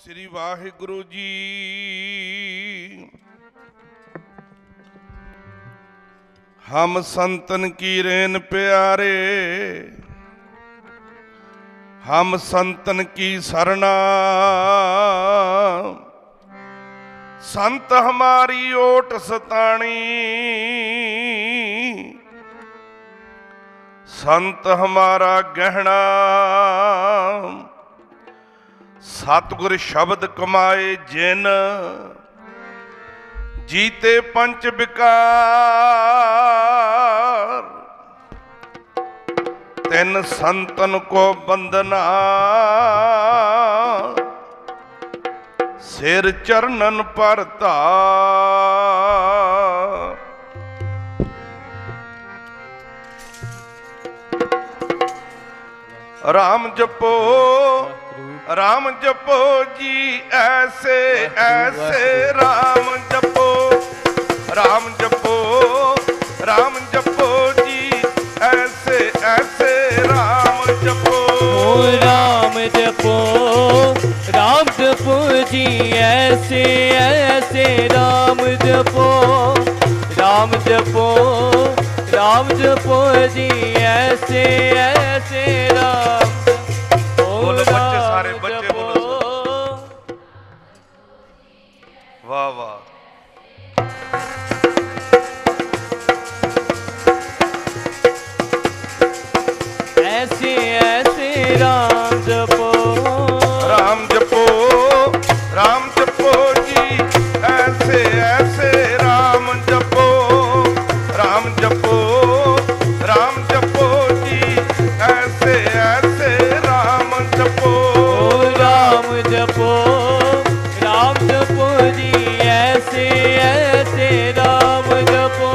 श्री वाहिगुरु जी। हम संतन की रेन प्यारे, हम संतन की सरना। संत हमारी ओट सताणी, संत हमारा गहना। सतगुर शब्द कमाए जिन, जीते पंच विकार। तिन संतन को बंदना, सिर चरणन पर धार। राम जपो, राम जपो जी ऐसे ऐसे। राम जपो, राम जपो, राम जपो जी ऐसे ऐसे। राम जपो, राम जपो, राम जपो जी ऐसे ऐसे। राम जपो, राम जपो, राम जपो जी ऐसे ऐसे। राम बोलो बच्चे, सारे बच्चे बोलो। वाह वाह। ऐसे ऐसे राम जपो, राम जपो, राम जपो जी ऐसे ऐसे। राम जपो, राम जपो, राम जपो जी ऐसे ऐसे। राम जपो, राम जपो, राम जपो जी ऐसे ऐसे। राम जपो,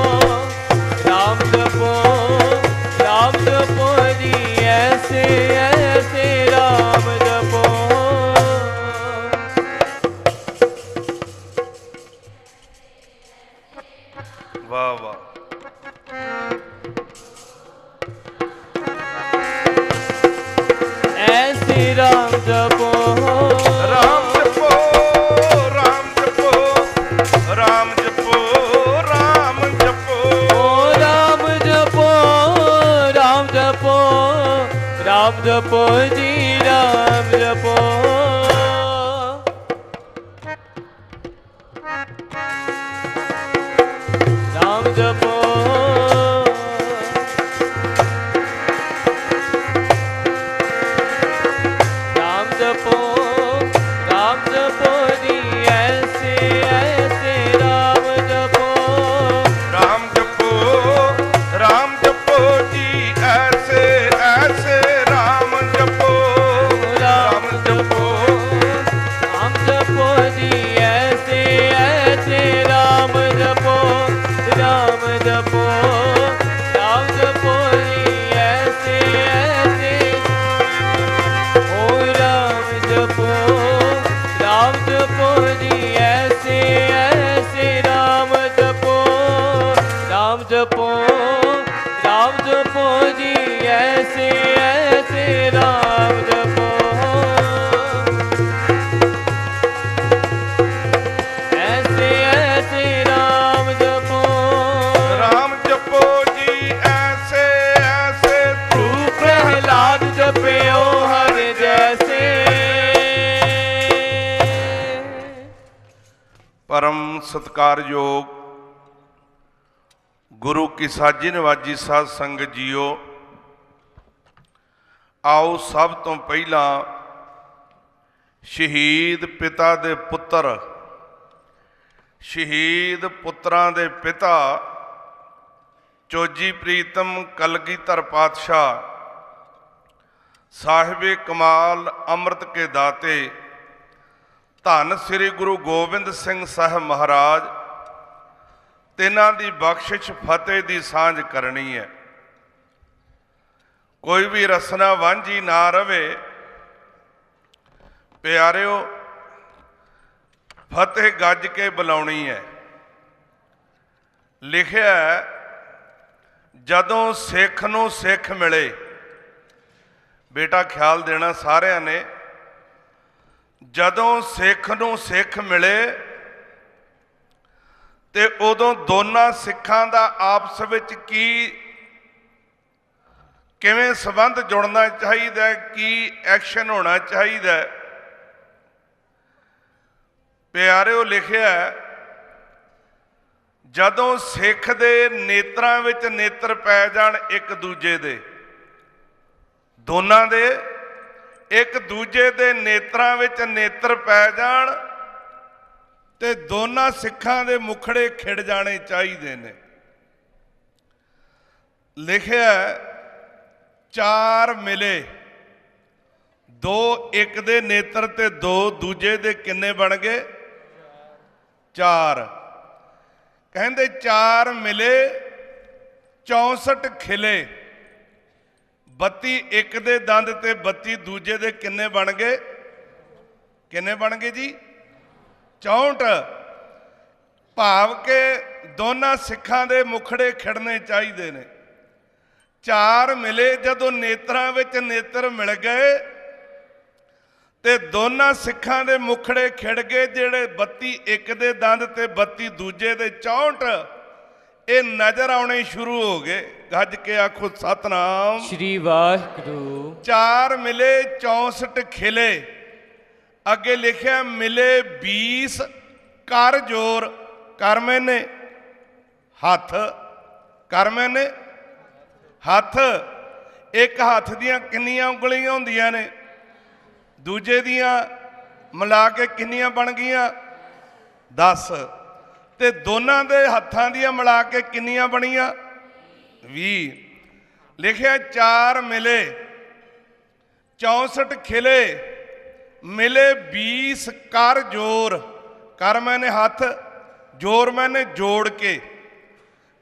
राम जपो, राम जपो जी ऐसे ऐसे। राम जपो, वाह वाह। ऐसे राम जपो, राम जपो, राम जपो, राम जपो, राम जपो। राम जपो, राम जपो, राम जपो जी राम जपो। राम जपो, राम जपो, राम जपो जी ऐसे ऐसे। राम जपो, राम जपो, राम जपो जी ऐसे ऐसे। राम जपो, राम जपो, राम जपो जी ऐसे ऐसे। राम जपो, राम जपो, राम जपो जी ऐसे ऐसे। ओ राम जपो, राम जपो जी ऐसे ऐसे। राम जपो, राम जपो, राम जपो जी ऐसे ऐसे। राम जपो, ऐसे ऐसे। राम जपो, राम जपो जी ऐसे ऐसे। तू प्रहलाद जपयो हर जैसे। परम सत्कारयोग गुरु की साजी नवाजी साध संगत जीओ, आओ सब तो पहला शहीद पिता दे पुत्र, शहीद पुत्रां दे पिता चोजी प्रीतम कलगीधर पातशाह साहिबे कमाल अमृत के दाते धन श्री गुरु गोबिंद सिंह साहब महाराज तिन्हां दी बख्शिश फतेह दी सांझ करनी है। कोई भी रसना वांझी ना रवे। प्यारिओ, फतेह गज के बुलाउणी है। लिखिया जदों सिख नूं सिख मिले, बेटा ख्याल देना सारिਆਂ ने, ਜਦੋਂ ਸਿੱਖ ਨੂੰ ਸਿੱਖ ਮਿਲੇ ਤੇ ਉਦੋਂ ਦੋਨਾਂ ਸਿੱਖਾਂ ਦਾ ਆਪਸ ਵਿੱਚ ਕਿਵੇਂ ਸੰਬੰਧ ਜੁੜਨਾ ਚਾਹੀਦਾ ਹੈ, ਕੀ ਐਕਸ਼ਨ ਹੋਣਾ ਚਾਹੀਦਾ ਹੈ। ਪਿਆਰਿਓ, ਲਿਖਿਆ ਜਦੋਂ ਸਿੱਖ ਦੇ ਨੇਤਰਾਂ ਵਿੱਚ ਨੇਤਰ ਪੈ ਜਾਣ ਇੱਕ ਦੂਜੇ ਦੇ, ਦੋਨਾਂ ਦੇ ਇੱਕ ਦੂਜੇ ਦੇ ਨੇਤਰਾਂ ਵਿੱਚ ਨੇਤਰ ਪੈ ਜਾਣ ਤੇ ਦੋਨਾਂ ਸਿੱਖਾਂ ਦੇ ਮੁਖੜੇ ਖਿੜ ਜਾਣੇ ਚਾਹੀਦੇ ਨੇ। ਲਿਖਿਆ ਚਾਰ ਮਿਲੇ, ਦੋ ਇੱਕ ਦੇ ਨੇਤਰ ਤੇ ਦੋ ਦੂਜੇ ਦੇ ਕਿੰਨੇ ਬਣ ਗਏ? ਚਾਰ। ਕਹਿੰਦੇ ਚਾਰ ਮਿਲੇ 64 ਖਿਲੇ, 32 ਇੱਕ ਦੇ ਦੰਦ ਤੇ 32 ਦੂਜੇ ਦੇ ਕਿੰਨੇ ਬਣ ਗਏ? ਕਿੰਨੇ ਬਣ ਗਏ ਜੀ? 64। ਭਾਵ ਕਿ ਦੋਨਾਂ ਸਿੱਖਾਂ ਦੇ ਮੁਖੜੇ ਖਿੜਨੇ ਚਾਹੀਦੇ ਨੇ। ਚਾਰ ਮਿਲੇ, ਜਦੋਂ ਨੇਤਰਾਂ ਵਿੱਚ ਨੇਤਰ ਮਿਲ ਗਏ ਤੇ ਦੋਨਾਂ ਸਿੱਖਾਂ ਦੇ ਮੁਖੜੇ ਖਿੜ ਗਏ। ਜਿਹੜੇ 32 ਇੱਕ ਦੇ ਦੰਦ ਤੇ 32 ਦੂਜੇ ਦੇ 64 ਇਹ ਨਜ਼ਰ ਆਉਣੇ ਸ਼ੁਰੂ ਹੋ ਗਏ। ਗੱਜ ਕੇ ਆਖੋ ਸਤਨਾਮ ਸ਼੍ਰੀ ਵਾਹਿਗੁਰੂ। ਚਾਰ ਮਿਲੇ 64 ਖਿਲੇ। ਅੱਗੇ ਲਿਖਿਆ ਮਿਲੇ 20 ਕਰ ਜੋਰ। ਕਰ ਮੈਨੇ ਹੱਥ, ਕਰ ਮੈਨੇ ਹੱਥ। ਇੱਕ ਹੱਥ ਦੀਆਂ ਕਿੰਨੀਆਂ ਉਂਗਲੀਆਂ ਹੁੰਦੀਆਂ ਨੇ? ਦੂਜੇ ਦੀਆਂ ਮਿਲਾ ਕੇ ਕਿੰਨੀਆਂ ਬਣ ਗਈਆਂ? 10। ਤੇ ਦੋਨਾਂ ਦੇ ਹੱਥਾਂ ਦੀਆਂ ਮਿਲਾ ਕੇ ਕਿੰਨੀਆਂ ਬਣੀਆਂ? 20। ਲਿਖਿਆ ਚਾਰ ਮਿਲੇ 64 ਖਿਲੇ, ਮਿਲੇ 20 ਕਰ ਜੋਰ। ਕਰ ਮੈਨੇ ਹੱਥ, ਜੋਰ ਮੈਨੇ ਜੋੜ ਕੇ।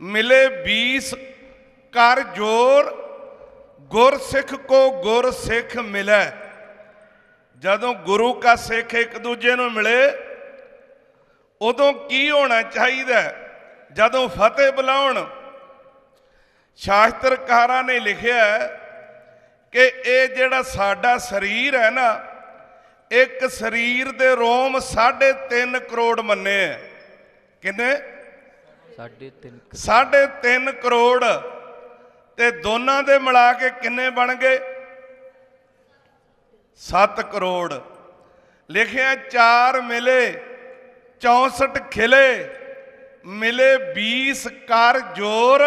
ਮਿਲੇ 20 ਕਰ ਜੋਰ, ਗੁਰ ਸਿੱਖ ਕੋ ਗੁਰ ਸਿੱਖ ਮਿਲੇ। ਜਦੋਂ ਗੁਰੂ ਕਾ ਸਿੱਖ ਇੱਕ ਦੂਜੇ ਨੂੰ ਮਿਲੇ ਉਦੋਂ ਕੀ ਹੋਣਾ ਚਾਹੀਦਾ? ਜਦੋਂ ਫਤਿਹ ਬੁਲਾਉਣ। ਸ਼ਾਸਤਰਕਾਰਾਂ ਨੇ ਲਿਖਿਆ ਕਿ ਇਹ ਜਿਹੜਾ ਸਾਡਾ ਸਰੀਰ ਹੈ ਨਾ, ਇੱਕ ਸਰੀਰ ਦੇ ਰੋਮ 3.5 ਕਰੋੜ ਮੰਨੇ ਹੈ। ਕਿੰਨੇ? 3.5 ਕਰੋੜ। ਤੇ ਦੋਨਾਂ ਦੇ ਮਿਲਾ ਕੇ ਕਿੰਨੇ ਬਣ ਗਏ? 7 ਕਰੋੜ। ਲਿਖਿਆ ਚਾਰ ਮਿਲੇ 64 ਖਿਲੇ, ਮਿਲੇ 20 ਕਰ ਜੋਰ,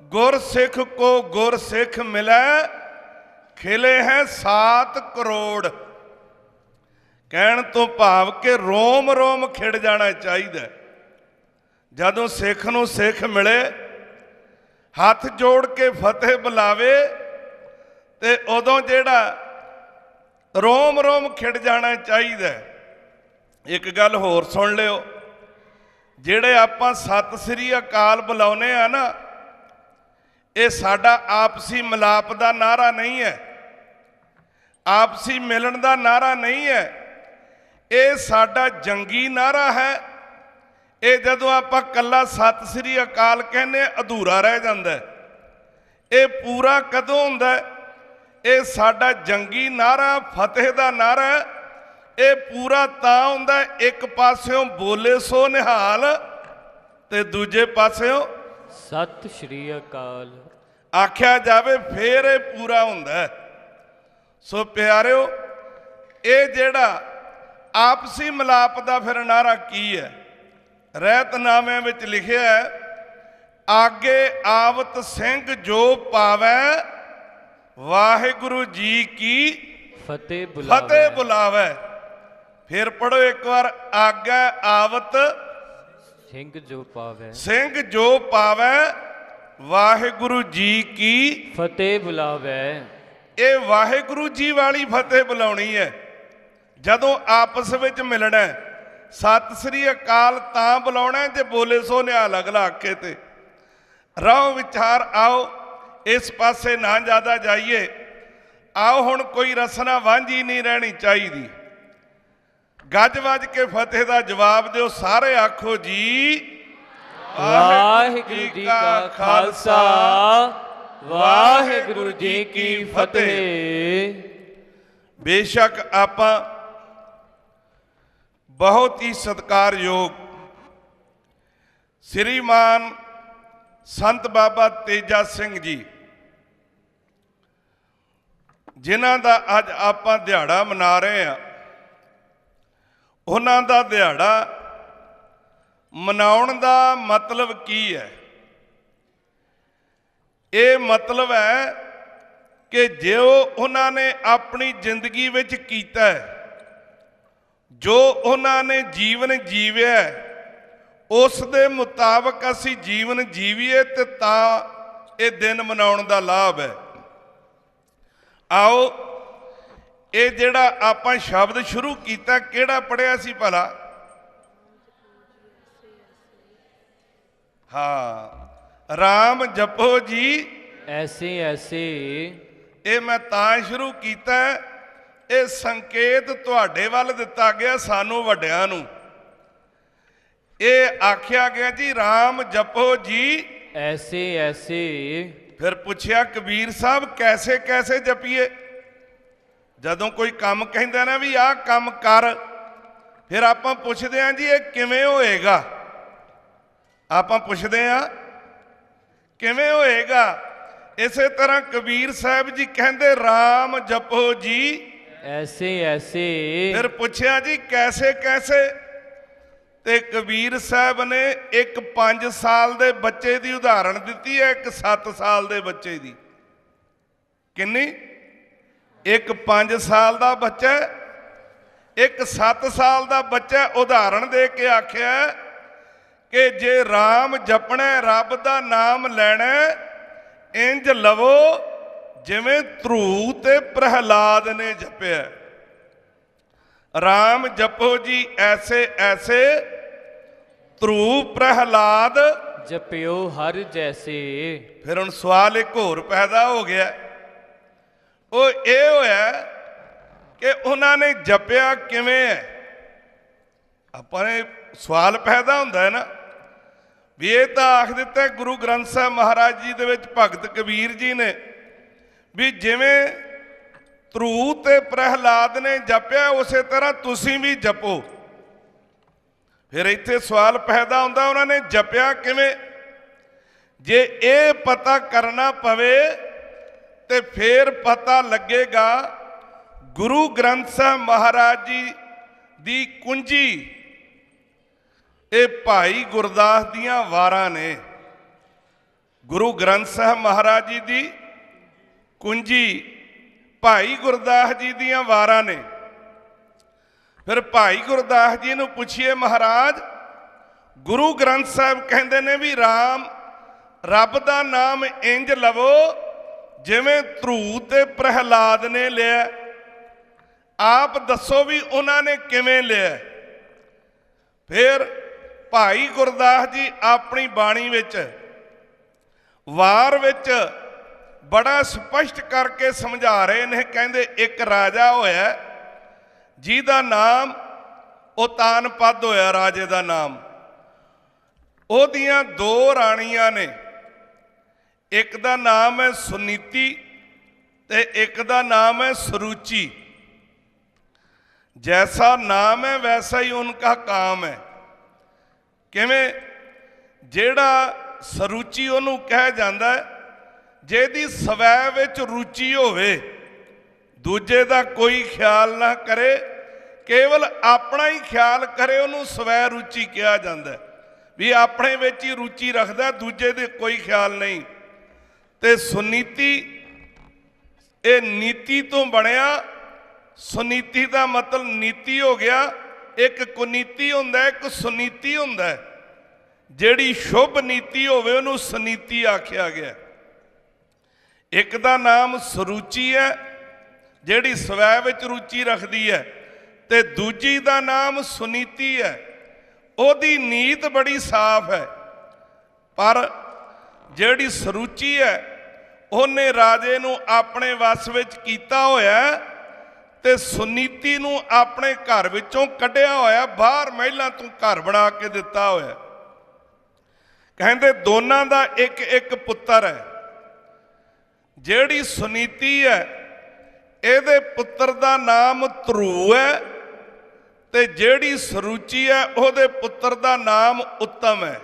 ਗੁਰ ਸਿੱਖ ਕੋ ਗੁਰ ਸਿੱਖ ਮਿਲੇ। ਖਿਲੇ ਹੈ 7 ਕਰੋੜ। ਕਹਿਣ ਤੋਂ ਭਾਵ ਕਿ ਰੋਮ ਰੋਮ ਖਿੜ ਜਾਣਾ ਚਾਹੀਦਾ। ਜਦੋਂ ਸਿੱਖ ਨੂੰ ਸਿੱਖ ਮਿਲੇ, ਹੱਥ ਜੋੜ ਕੇ ਫਤਿਹ ਬੁਲਾਵੇ ਤੇ ਉਦੋਂ ਜਿਹੜਾ ਰੋਮ ਰੋਮ ਖਿੜ ਜਾਣਾ ਚਾਹੀਦਾ। ਇੱਕ ਗੱਲ ਹੋਰ ਸੁਣ ਲਿਓ, ਜਿਹੜੇ ਆਪਾਂ ਸਤਿ ਸ੍ਰੀ ਅਕਾਲ ਬੁਲਾਉਨੇ ਆ ਨਾ, ਇਹ ਸਾਡਾ ਆਪਸੀ ਮਿਲਾਪ ਦਾ ਨਾਰਾ ਨਹੀਂ ਹੈ, ਆਪਸੀ ਮਿਲਣ ਦਾ ਨਾਰਾ ਨਹੀਂ ਹੈ। ਇਹ ਸਾਡਾ ਜੰਗੀ ਨਾਰਾ ਹੈ। ਇਹ ਜਦੋਂ ਆਪਾਂ ਕੱਲਾ ਸਤਿ ਸ੍ਰੀ ਅਕਾਲ ਕਹਿੰਦੇ ਅਧੂਰਾ ਰਹਿ ਜਾਂਦਾ। ਇਹ ਪੂਰਾ ਕਦੋਂ ਹੁੰਦਾ? ਇਹ ਸਾਡਾ ਜੰਗੀ ਨਾਰਾ, ਫਤਿਹ ਦਾ ਨਾਰਾ। ਇਹ ਪੂਰਾ ਤਾਂ ਹੁੰਦਾ ਇੱਕ ਪਾਸਿਓਂ ਬੋਲੇ ਸੋ ਨਿਹਾਲ ਤੇ ਦੂਜੇ ਪਾਸਿਓਂ ਸਤਿ ਸ਼੍ਰੀ ਅਕਾਲ ਆਖਿਆ ਜਾਵੇ, ਫੇਰ ਇਹ ਪੂਰਾ ਹੁੰਦਾ। ਸੋ ਪਿਆਰਿਓ, ਇਹ ਜਿਹੜਾ ਆਪਸੀ ਮਿਲਾਪ ਦਾ ਫਿਰ ਨਾਰਾ ਕੀ ਹੈ? ਰਹਿਤਨਾਮਿਆਂ ਵਿੱਚ ਲਿਖਿਆ ਹੈ, ਆਗੇ ਆਵਤ ਸਿੰਘ ਜੋ ਪਾਵੈ, ਵਾਹਿਗੁਰੂ ਜੀ ਕੀ ਫਤਿਹ ਬੁਲਾਵੈ। ਫਿਰ ਪੜੋ ਇੱਕ ਵਾਰ, ਆਗੇ ਆਵਤ ਸਿੰਘ ਜੋ ਪਾਵੈ, ਸਿੰਘ ਜੋ ਪਾਵੈ, ਵਾਹਿਗੁਰੂ ਜੀ ਕੀ ਫਤਿਹ ਬੁਲਾਵੈ। ਇਹ ਵਾਹਿਗੁਰੂ ਜੀ ਵਾਲੀ ਫਤਿਹ ਬੁਲਾਉਣੀ ਹੈ। ਜਦੋਂ ਆਪਸ ਵਿੱਚ ਮਿਲਣਾ, ਸਤਿ ਸ੍ਰੀ ਅਕਾਲ ਤਾਂ ਬੁਲਾਉਣਾ ਜੇ ਬੋਲੇ ਸੋ ਨਿਹਾਲ ਅਗਲਾ ਆਖੇ ਤੇ। ਰਹੋ ਵਿਚਾਰ, ਆਓ ਇਸ ਪਾਸੇ ਨਾ ਜ਼ਿਆਦਾ ਜਾਈਏ। ਆਓ ਹੁਣ ਕੋਈ ਰਸਨਾ ਵਾਂਝੀ ਨਹੀਂ ਰਹਿਣੀ ਚਾਹੀਦੀ। ਗੱਜ ਵੱਜ ਕੇ ਫਤਿਹ ਦਾ ਜਵਾਬ ਦਿਓ। ਸਾਰੇ ਆਖੋ ਜੀ ਵਾਹਿਗੁਰੂ ਜੀ ਕਾ ਖਾਲਸਾ, ਵਾਹਿਗੁਰੂ ਜੀ ਕੀ ਫਤਿਹ। ਬੇਸ਼ੱਕ ਆਪਾਂ बहुत ही सत्कारयोग श्रीमान संत बाबा तेजा सिंह जी, जिन्हां दा अज आपां दिहाड़ा मना रहे हैं, उन्हां दा दिहाड़ा मनाउण दा मतलब की है? ये मतलब है कि जो उन्होंने अपनी जिंदगी विच कीता है, जो उन्होंने जीवन जीविया है, उस दे मुताबक असी जीवन जीवीए ते तां ये दिन मनाउण दा लाभ है। आओ ये जिहड़ा आपां शब्द शुरू कीता किहड़ा पढ़िया सी भला? हाँ, राम जपो जी ऐसे ऐसे। ये मैं तां शुरू कीता, ये संकेत तुहाडे वल दिता गया, सानू वड्डियां नूं। ये आख्या गया जी राम जपो जी ऐसे ऐसे। फिर पूछया कबीर साहब कैसे कैसे जपीए? जदों कोई काम कहंदा ना भी आह काम कर, फिर आपां पुछदे हां जी ये किवें होएगा? आपां पुछदे हां किवें होएगा? इसे तरह कबीर साहब जी कहंदे राम जपो जी ऐसे ऐसे। फिर पूछया जी कैसे कैसे? ते कबीर साहब ने एक 5 साल दे बच्चे की उदाहरण दी है, एक 7 साल दे बच्चे की। किन्नी? एक 5 साल का बच्चा, एक 7 साल का बच्चा। उदाहरण दे के आख्या कि जे राम जपना, रब का नाम लैना, इंज लवो जिवें ध्रुव ते प्रहलाद ने जपया। राम जपो जी ऐसे ऐसे, ध्रुव प्रहलाद जपियो हर जैसे। फिर हुण सवाल एक होर पैदा हो गया, वो ये होया कि उन्होंने जपया किवें है? अपने सवाल पैदा होंदा है ना भी ये तो आख दिता गुरु ग्रंथ साहब महाराज जी दे विच भगत कबीर जी ने भी जिवें ध्रुव ते प्रहलाद ने जपया उस तरह तुसीं भी जपो। फिर इत्थे सवाल पैदा होंदा उन्होंने जपया किवें? जे ये पता करना पवे ते फिर पता लगेगा गुरु ग्रंथ साहब महाराज जी दी कुंजी ये भाई गुरदास दियां वारां ने। गुरु ग्रंथ साहब महाराज जी दी कुंजी भाई गुरदास जी दियां वारां ने। फिर भाई गुरदास जी नूं पुछिए महाराज, गुरु ग्रंथ साहब कहंदे ने भी राम रब दा नाम इंज लवो जिवें ध्रुव ते प्रहलाद ने लिया। आप दसो भी उन्होंने किवें लिया? फिर भाई गुरदास जी अपनी बाणी विच वार विच बड़ा स्पष्ट करके समझा रहे ने। कहंदे एक राजा होया जिहदा नाम उतानपद होया, राजे दा नाम। ओदियां 2 राणियां ने, एक दा नाम है सुनीति ते एक दा नाम है सुरुचि। जैसा नाम है वैसा ही उनका काम है। किवें? जेड़ा सरुचि उहनूं कहा जांदा है जिहदी स्वै विच रुचि होवे, दूजे दा कोई ख्याल ना करे, केवल अपना ही ख्याल करे, उहनूं स्वै रुचि कहा जांदा है भी अपने विच ही रुचि रखदा, दूजे दे कोई ख्याल नहीं। ते सुनीति ये नीति तो बनया। सुनीति का मतलब नीति हो गया, एक कुनीति हुंदा है, एक सुनीति हुंदा है। जिहड़ी शुभ नीति होवे उहनूं सुनीति आख्या गया। एक दा नाम सुरुचि है जिहड़ी स्वै विच रुचि रखदी है, ते दूजी दा नाम सुनीति है। ओदी नीत बड़ी साफ है, पर जिहड़ी सुरुचि है उहने राजे नूं अपने वस विच कीता होया ते सुनीति नूं अपने घर विचों कढ़िया होया, बाहर महलां तों घर बना के दिता होया। कहंदे दोनां दा एक एक पुत्तर है। जिहड़ी सुनीति है इहदे पुत्तर दा नाम ध्रुव है ਤੇ ਜਿਹੜੀ ਸਰੂਚੀ ਹੈ ਉਹਦੇ ਪੁੱਤਰ ਦਾ ਨਾਮ ਉੱਤਮ ਹੈ।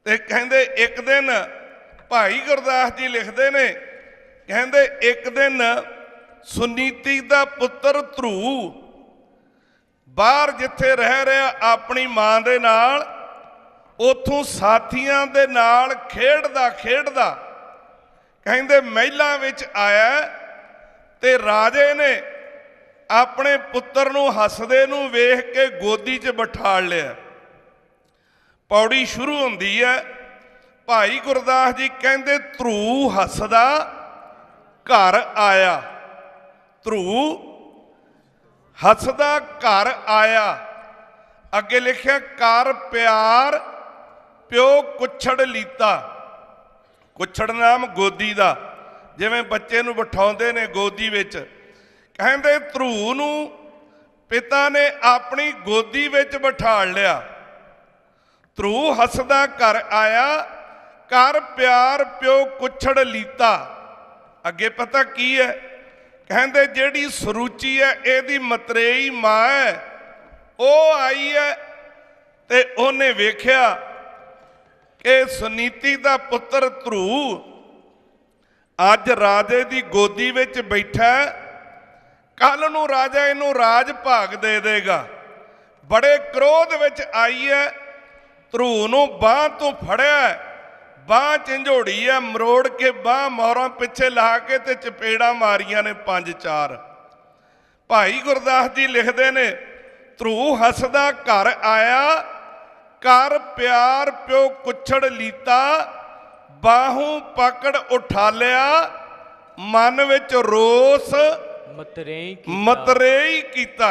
ਤੇ ਕਹਿੰਦੇ ਇੱਕ ਦਿਨ ਭਾਈ ਗੁਰਦਾਸ ਜੀ ਲਿਖਦੇ ਨੇ, ਕਹਿੰਦੇ ਇੱਕ ਦਿਨ ਸੁਨੀਤੀ ਦਾ ਪੁੱਤਰ ਧਰੂ ਬਾਹਰ ਜਿੱਥੇ ਰਹਿ ਰਿਹਾ ਆਪਣੀ ਮਾਂ ਦੇ ਨਾਲ, ਉਥੋਂ ਸਾਥੀਆਂ ਦੇ ਨਾਲ ਖੇਡਦਾ ਖੇਡਦਾ ਕਹਿੰਦੇ ਮਹਿਲਾਂ ਵਿੱਚ ਆਇਆ ਤੇ ਰਾਜੇ ਨੇ ਆਪਣੇ ਪੁੱਤਰ ਨੂੰ ਹੱਸਦੇ ਨੂੰ ਵੇਖ ਕੇ ਗੋਦੀ 'ਚ ਬਿਠਾ ਲਿਆ। ਪੌੜੀ ਸ਼ੁਰੂ ਹੁੰਦੀ ਹੈ, ਭਾਈ ਗੁਰਦਾਸ ਜੀ ਕਹਿੰਦੇ ਧਰੂ ਹੱਸਦਾ ਘਰ ਆਇਆ, ਧਰੂ ਹੱਸਦਾ ਘਰ ਆਇਆ। ਅੱਗੇ ਲਿਖਿਆ ਕਰ ਪਿਆਰ ਪਿਓ ਕੁੱਛੜ ਲੀਤਾ। ਕੁੱਛੜ ਨਾਮ ਗੋਦੀ ਦਾ, ਜਿਵੇਂ ਬੱਚੇ ਨੂੰ ਬਿਠਾਉਂਦੇ ਨੇ ਗੋਦੀ ਵਿੱਚ। ਕਹਿੰਦੇ ਧਰੂ ਨੂੰ ਪਿਤਾ ਨੇ ਆਪਣੀ ਗੋਦੀ ਵਿੱਚ ਬਿਠਾ ਲਿਆ। ਧਰੂ ਹੱਸਦਾ ਘਰ ਆਇਆ, ਕਰ ਪਿਆਰ ਪਿਓ ਕੁੱਛੜ ਲੀਤਾ। ਅੱਗੇ ਪਤਾ ਕੀ ਹੈ, ਕਹਿੰਦੇ ਜਿਹੜੀ ਸਰੂਚੀ ਹੈ ਇਹਦੀ ਮਤਰੇਈ ਮਾਂ ਹੈ, ਉਹ ਆਈ ਹੈ ਤੇ ਉਹਨੇ ਵੇਖਿਆ ਕਿ ਸੁਨੀਤੀ ਦਾ ਪੁੱਤਰ ਧਰੂ ਅੱਜ ਰਾਜੇ ਦੀ ਗੋਦੀ ਵਿੱਚ ਬੈਠਾ, ਕੱਲ ਨੂੰ ਰਾਜਾ ਇਹਨੂੰ ਰਾਜ ਭਾਗ ਦੇ ਦੇਗਾ। ਬੜੇ ਕ੍ਰੋਧ ਵਿੱਚ ਆਈ ਹੈ, ਧਰੂ ਨੂੰ ਬਾਂਹ ਤੋਂ ਫੜਿਆ, ਬਾਂਹ ਝੰਜੋੜੀ ਹੈ, ਮਰੋੜ ਕੇ ਬਾਂਹ ਮੋਹਰਾਂ ਪਿੱਛੇ ਲਾ ਕੇ ਤੇ ਚਪੇੜਾਂ ਮਾਰੀਆਂ ਨੇ 5-4। ਭਾਈ ਗੁਰਦਾਸ ਜੀ ਲਿਖਦੇ ਨੇ ਧਰੂ ਹੱਸਦਾ ਘਰ ਆਇਆ, ਕਰ ਪਿਆਰ ਪਿਓ ਕੁੱਛੜ ਲੀਤਾ, ਬਾਹੋਂ ਪਕੜ ਉਠਾ ਲਿਆ, ਮਨ ਵਿੱਚ ਰੋਸ ਮਤਰੇਈ ਕੀਤਾ।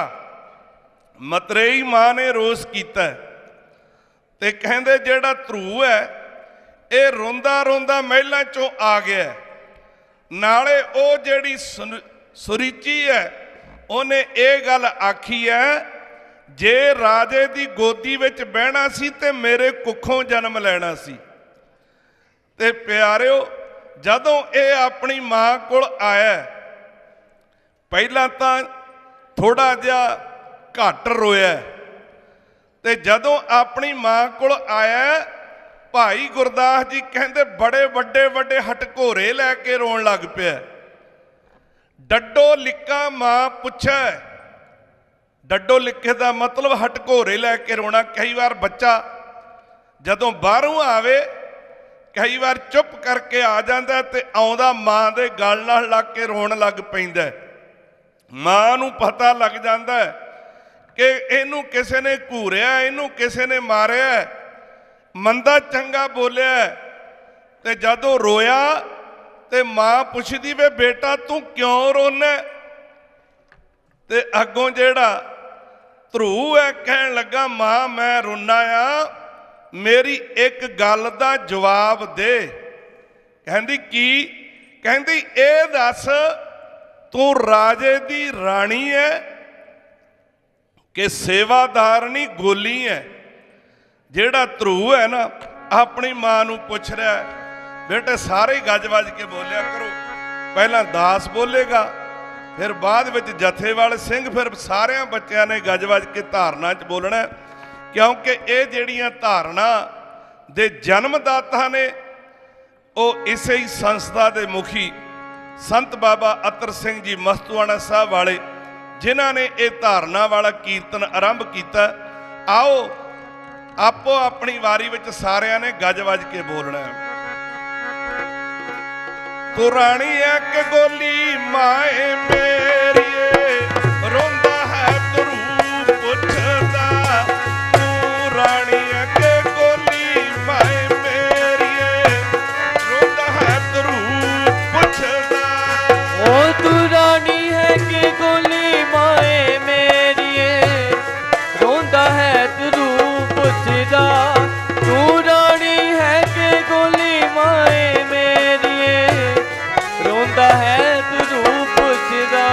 ਮਤਰੇਈ ਮਾਂ ਨੇ ਰੋਸ ਕੀਤਾ। ਤੇ ਕਹਿੰਦੇ ਜਿਹੜਾ ਧਰੂ ਹੈ ਇਹ ਰੋਂਦਾ ਰੋਂਦਾ ਮਹਿਲਾਂ ਚੋਂ ਆ ਗਿਆ। ਨਾਲੇ ਉਹ ਜਿਹੜੀ ਸੁਰੀਚੀ ਹੈ ਉਹਨੇ ਇਹ ਗੱਲ ਆਖੀ ਹੈ, ਜੇ ਰਾਜੇ ਦੀ ਗੋਦੀ ਵਿੱਚ ਬਹਿਣਾ ਸੀ ਤੇ ਮੇਰੇ ਕੁੱਖੋਂ ਜਨਮ ਲੈਣਾ ਸੀ। ਤੇ ਪਿਆਰਿਓ, ਜਦੋਂ ਇਹ ਆਪਣੀ ਮਾਂ ਕੋਲ ਆਇਆ, ਪਹਿਲਾਂ ਤਾਂ ਥੋੜਾ ਜਿਹਾ ਘੱਟ ਰੋਇਆ, ਤੇ ਜਦੋਂ ਆਪਣੀ ਮਾਂ ਕੋਲ ਆਇਆ, ਭਾਈ ਗੁਰਦਾਸ ਜੀ ਕਹਿੰਦੇ ਬੜੇ ਵੱਡੇ ਵੱਡੇ ਹਟਕੋਰੇ ਲੈ ਕੇ ਰੋਣ ਲੱਗ ਪਿਆ। ਡੱਡੋ ਲਿੱਕਾ ਮਾਂ ਪੁੱਛੈ। ਡੱਡੋ ਲਿੱਕੇ ਦਾ ਮਤਲਬ ਹਟਕੋਰੇ ਲੈ ਕੇ ਰੋਣਾ। ਕਈ ਵਾਰ ਬੱਚਾ ਜਦੋਂ ਬਾਹਰੋਂ ਆਵੇ, ਕਈ ਵਾਰ ਚੁੱਪ ਕਰਕੇ ਆ ਜਾਂਦਾ ਤੇ ਆਉਂਦਾ ਮਾਂ ਦੇ ਗਲ ਨਾਲ ਲੱਗ ਕੇ ਰੋਣ ਲੱਗ ਪੈਂਦਾ। ਮਾਂ ਨੂੰ ਪਤਾ ਲੱਗ ਜਾਂਦਾ ਕਿ ਇਹਨੂੰ ਕਿਸੇ ਨੇ ਘੂਰਿਆ, ਇਹਨੂੰ ਕਿਸੇ ਨੇ ਮਾਰਿਆ, ਮੰਦਾ ਚੰਗਾ ਬੋਲਿਆ। ਤੇ ਜਦੋਂ ਰੋਇਆ ਤੇ ਮਾਂ ਪੁੱਛਦੀ ਵੇ ਬੇਟਾ ਤੂੰ ਕਿਉਂ ਰੋਨਾ? ਤੇ ਅੱਗੋਂ ਜਿਹੜਾ ਧਰੂ ਹੈ ਕਹਿਣ ਲੱਗਾ ਮਾਂ ਮੈਂ ਰੋਨਾ ਆ, ਮੇਰੀ ਇੱਕ ਗੱਲ ਦਾ ਜਵਾਬ ਦੇ। ਕਹਿੰਦੀ ਕੀ? ਕਹਿੰਦੀ ਇਹ ਦੱਸ ਤੂੰ ਰਾਜੇ ਦੀ ਰਾਣੀ ਹੈ ਕਿ ਸੇਵਾਦਾਰਨੀ ਗੋਲੀ ਹੈ? ਜਿਹੜਾ ਧਰੂ ਹੈ ਨਾ ਆਪਣੀ ਮਾਂ ਨੂੰ ਪੁੱਛ ਰਿਹਾ, ਬੇਟੇ ਸਾਰੇ ਗੱਜ ਵੱਜ ਕੇ ਬੋਲਿਆ ਕਰੋ। ਪਹਿਲਾਂ ਦਾਸ ਬੋਲੇਗਾ, ਫਿਰ ਬਾਅਦ ਵਿੱਚ ਜਥੇਵਾਲ ਸਿੰਘ, ਫਿਰ ਸਾਰਿਆਂ ਬੱਚਿਆਂ ਨੇ ਗੱਜ ਵੱਜ ਕੇ ਧਾਰਨਾ 'ਚ ਬੋਲਣਾ, ਕਿਉਂਕਿ ਇਹ ਜਿਹੜੀਆਂ ਧਾਰਨਾ ਦੇ ਜਨਮਦਾਤਾ ਨੇ ਉਹ ਇਸੇ ਹੀ ਸੰਸਥਾ ਦੇ ਮੁਖੀ ਸੰਤ ਬਾਬਾ ਅਤਰ ਸਿੰਘ ਜੀ ਮਸਤੂਆਣਾ ਸਾਹਿਬ ਵਾਲੇ, ਜਿਨ੍ਹਾਂ ਨੇ ਇਹ ਧਾਰਨਾ ਵਾਲਾ ਕੀਰਤਨ ਆਰੰਭ ਕੀਤਾ। ਆਓ ਆਪੋ ਆਪਣੀ ਵਾਰੀ ਵਿੱਚ ਸਾਰਿਆਂ ਨੇ ਗੱਜ ਵੱਜ ਕੇ ਬੋਲਣਾ। ਤੂੰ ਰਾਣੀ ਐ ਕਿ ਗੋਲੀ ਮਾਏ ਮੇਰੀਏ, ਰੋਂਦਾ ਹੈ ਧਰੂ ਪੁੱਛਦਾ। ਤੂੰ ਰਾਣੀ ਐ ਕਿ ਗੋਲੀ ਮਾਏ ਮੇਰੀਏ, ਰੋਂਦਾ ਹੈ ਧਰੂ ਪੁੱਛਦਾ। ਓ ਤੂੰ ਰਾਣੀ ਹੈ ਕਿ ਗੋਲੀ ਮਾਏ ਮੇਰੀਏ, ਰੋਂਦਾ ਹੈ ਧਰੂ ਪੁੱਛਦਾ। ਤੂੰ ਰਾਣੀ ਹੈ ਕਿ ਗੋਲੀ ਮਾਏ ਮੇਰੀਏ, ਰੋਂਦਾ ਹੈ ਧਰੂ ਪੁੱਛਦਾ।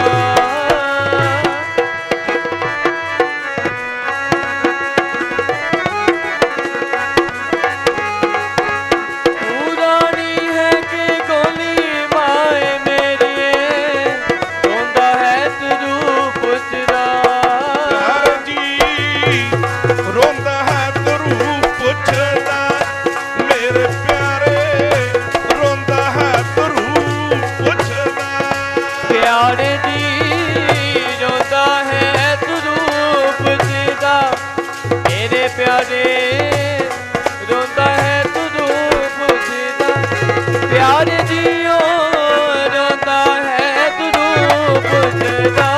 प्यारे जियो रोंदा है तरू पुछदा,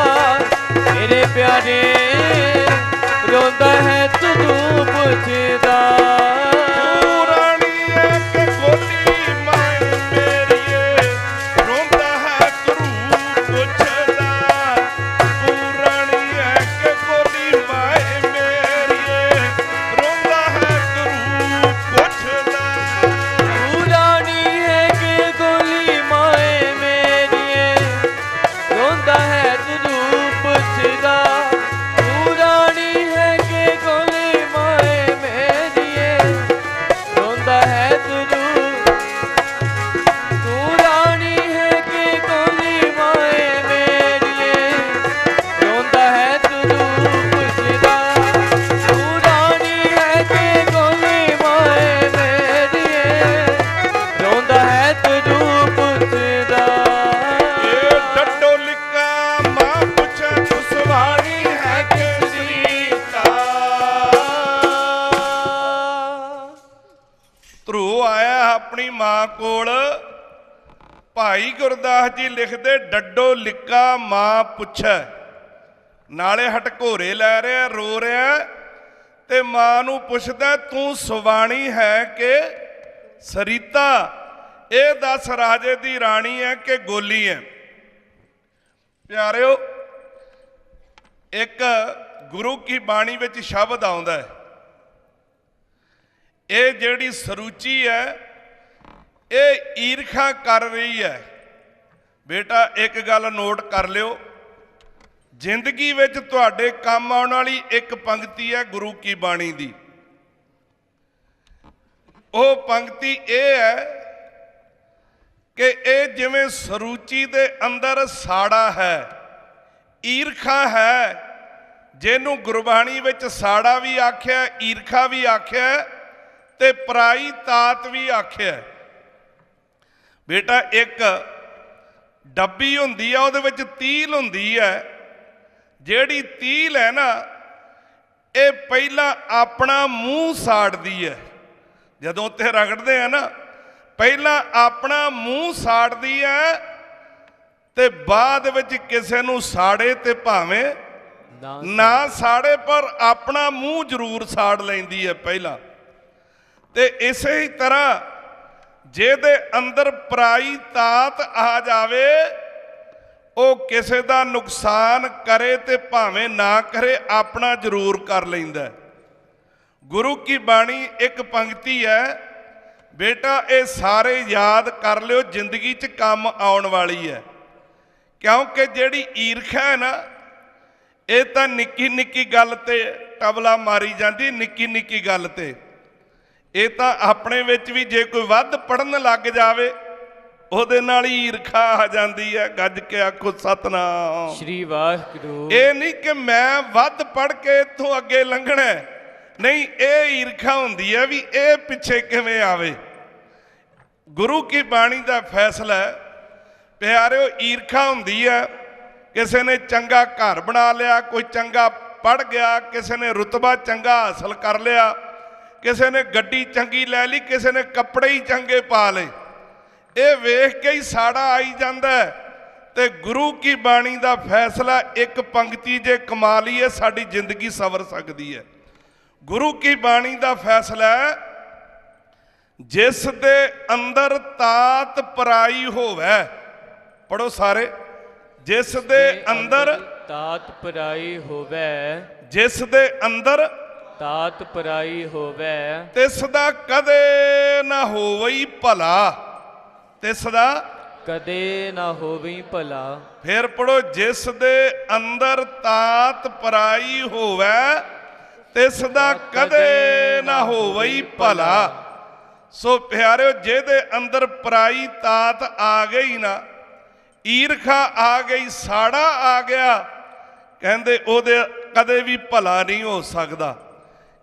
मेरे प्यारे रोंदा है तरू पुछदा। अपनी मां कोल भाई गुरदास जी लिखते डड्डो लिका मां पुछै, नाले हटघोरे लै रहा रो रहा ते मां नूं पुछदा तू सुवाणी है कि सरीता, ये दस राजे दी राणी है कि गोली है। प्यारिओ एक गुरु की बाणी विच शब्द आउंदा है, ये जिहड़ी सरूची है ये ईरखा कर रही है। बेटा एक गल नोट कर लियो, जिंदगी विच तुहाडे काम आउण वाली एक पंक्ति है गुरु की बाणी दी। वो पंक्ति ये है कि ये जिवें सरूची दे अंदर साड़ा है, ईरखा है, जिन्हों गुरबाणी विच साड़ा भी आख्या, ईरखा भी आख्या ते पराई तात भी आख्या। बेटा एक डब्बी हुंदी है, उहदे विच तील हुंदी है, जिहड़ी तील है ना ये पहला अपना मूँह साड़दी है, जदों उत्ते रगड़दे हैं ना पहला अपना मूँह साड़दी है ते बाद विच किसे नूं साड़े ते भावें ना साड़े पर अपना मूँह जरूर साड़ लैंदी है पहला। ते इसे ही तरह जेदे अंदर पराई तात आ जावे वो किसे दा नुकसान करे ते भावें ना करे अपना जरूर कर लैंदा। गुरु की बाणी एक पंक्ति है बेटा, ये सारे याद कर लियो, जिंदगी च काम आउण वाली है। क्योंकि जिहड़ी ईरखा है ना ये तां निक्की निक्की गल ते टबला मारी जाती, निक्की निक्की गल ते ये तो अपने विच भी जे कोई वध पढ़न लग जावे उहदे नाल ही ईरखा आ जाती है। गज के आखो सतनाम श्री वाहिगुरू। ये नहीं कि मैं वध पढ़ के इत्थों अगे लंघना, नहीं ये ईरखा हुंदी है भी ये पिछे किवें आवे। गुरु की बाणी का फैसला है प्यारिओ, ईरखा हुंदी है किसी ने चंगा घर बना लिया, कोई चंगा पढ़ गया, किसी ने रुतबा चंगा हासिल कर लिया, किसी ने गड्डी चंगी लै ली, किसी ने कपड़े ही चंगे पा ले, ये वेख के ही साड़ा आई जाता है। ते गुरु की बाणी का फैसला एक पंक्ति जे कमा लीए साड़ी जिंदगी सवर सकती है। गुरु की बाणी का फैसला है जिस दे अंदर तात पराई होवे, पढ़ो सारे, जिस दे अंदर तात पराई होवे, जिस दे अंदर तात पराई होवे, तिसदा कदे ना होवई भला, तिसदा कदे ना होवी भला। फिर पढ़ो, जिस दे अंदर तात पराई होवे तिसदा कदे ना होवई भला। सो प्यारे जेदे अंदर पराई तात आ गई ना, ईरखा आ गई, साड़ा आ गया, कहंदे ओदे कदे भी भला नहीं हो सकता।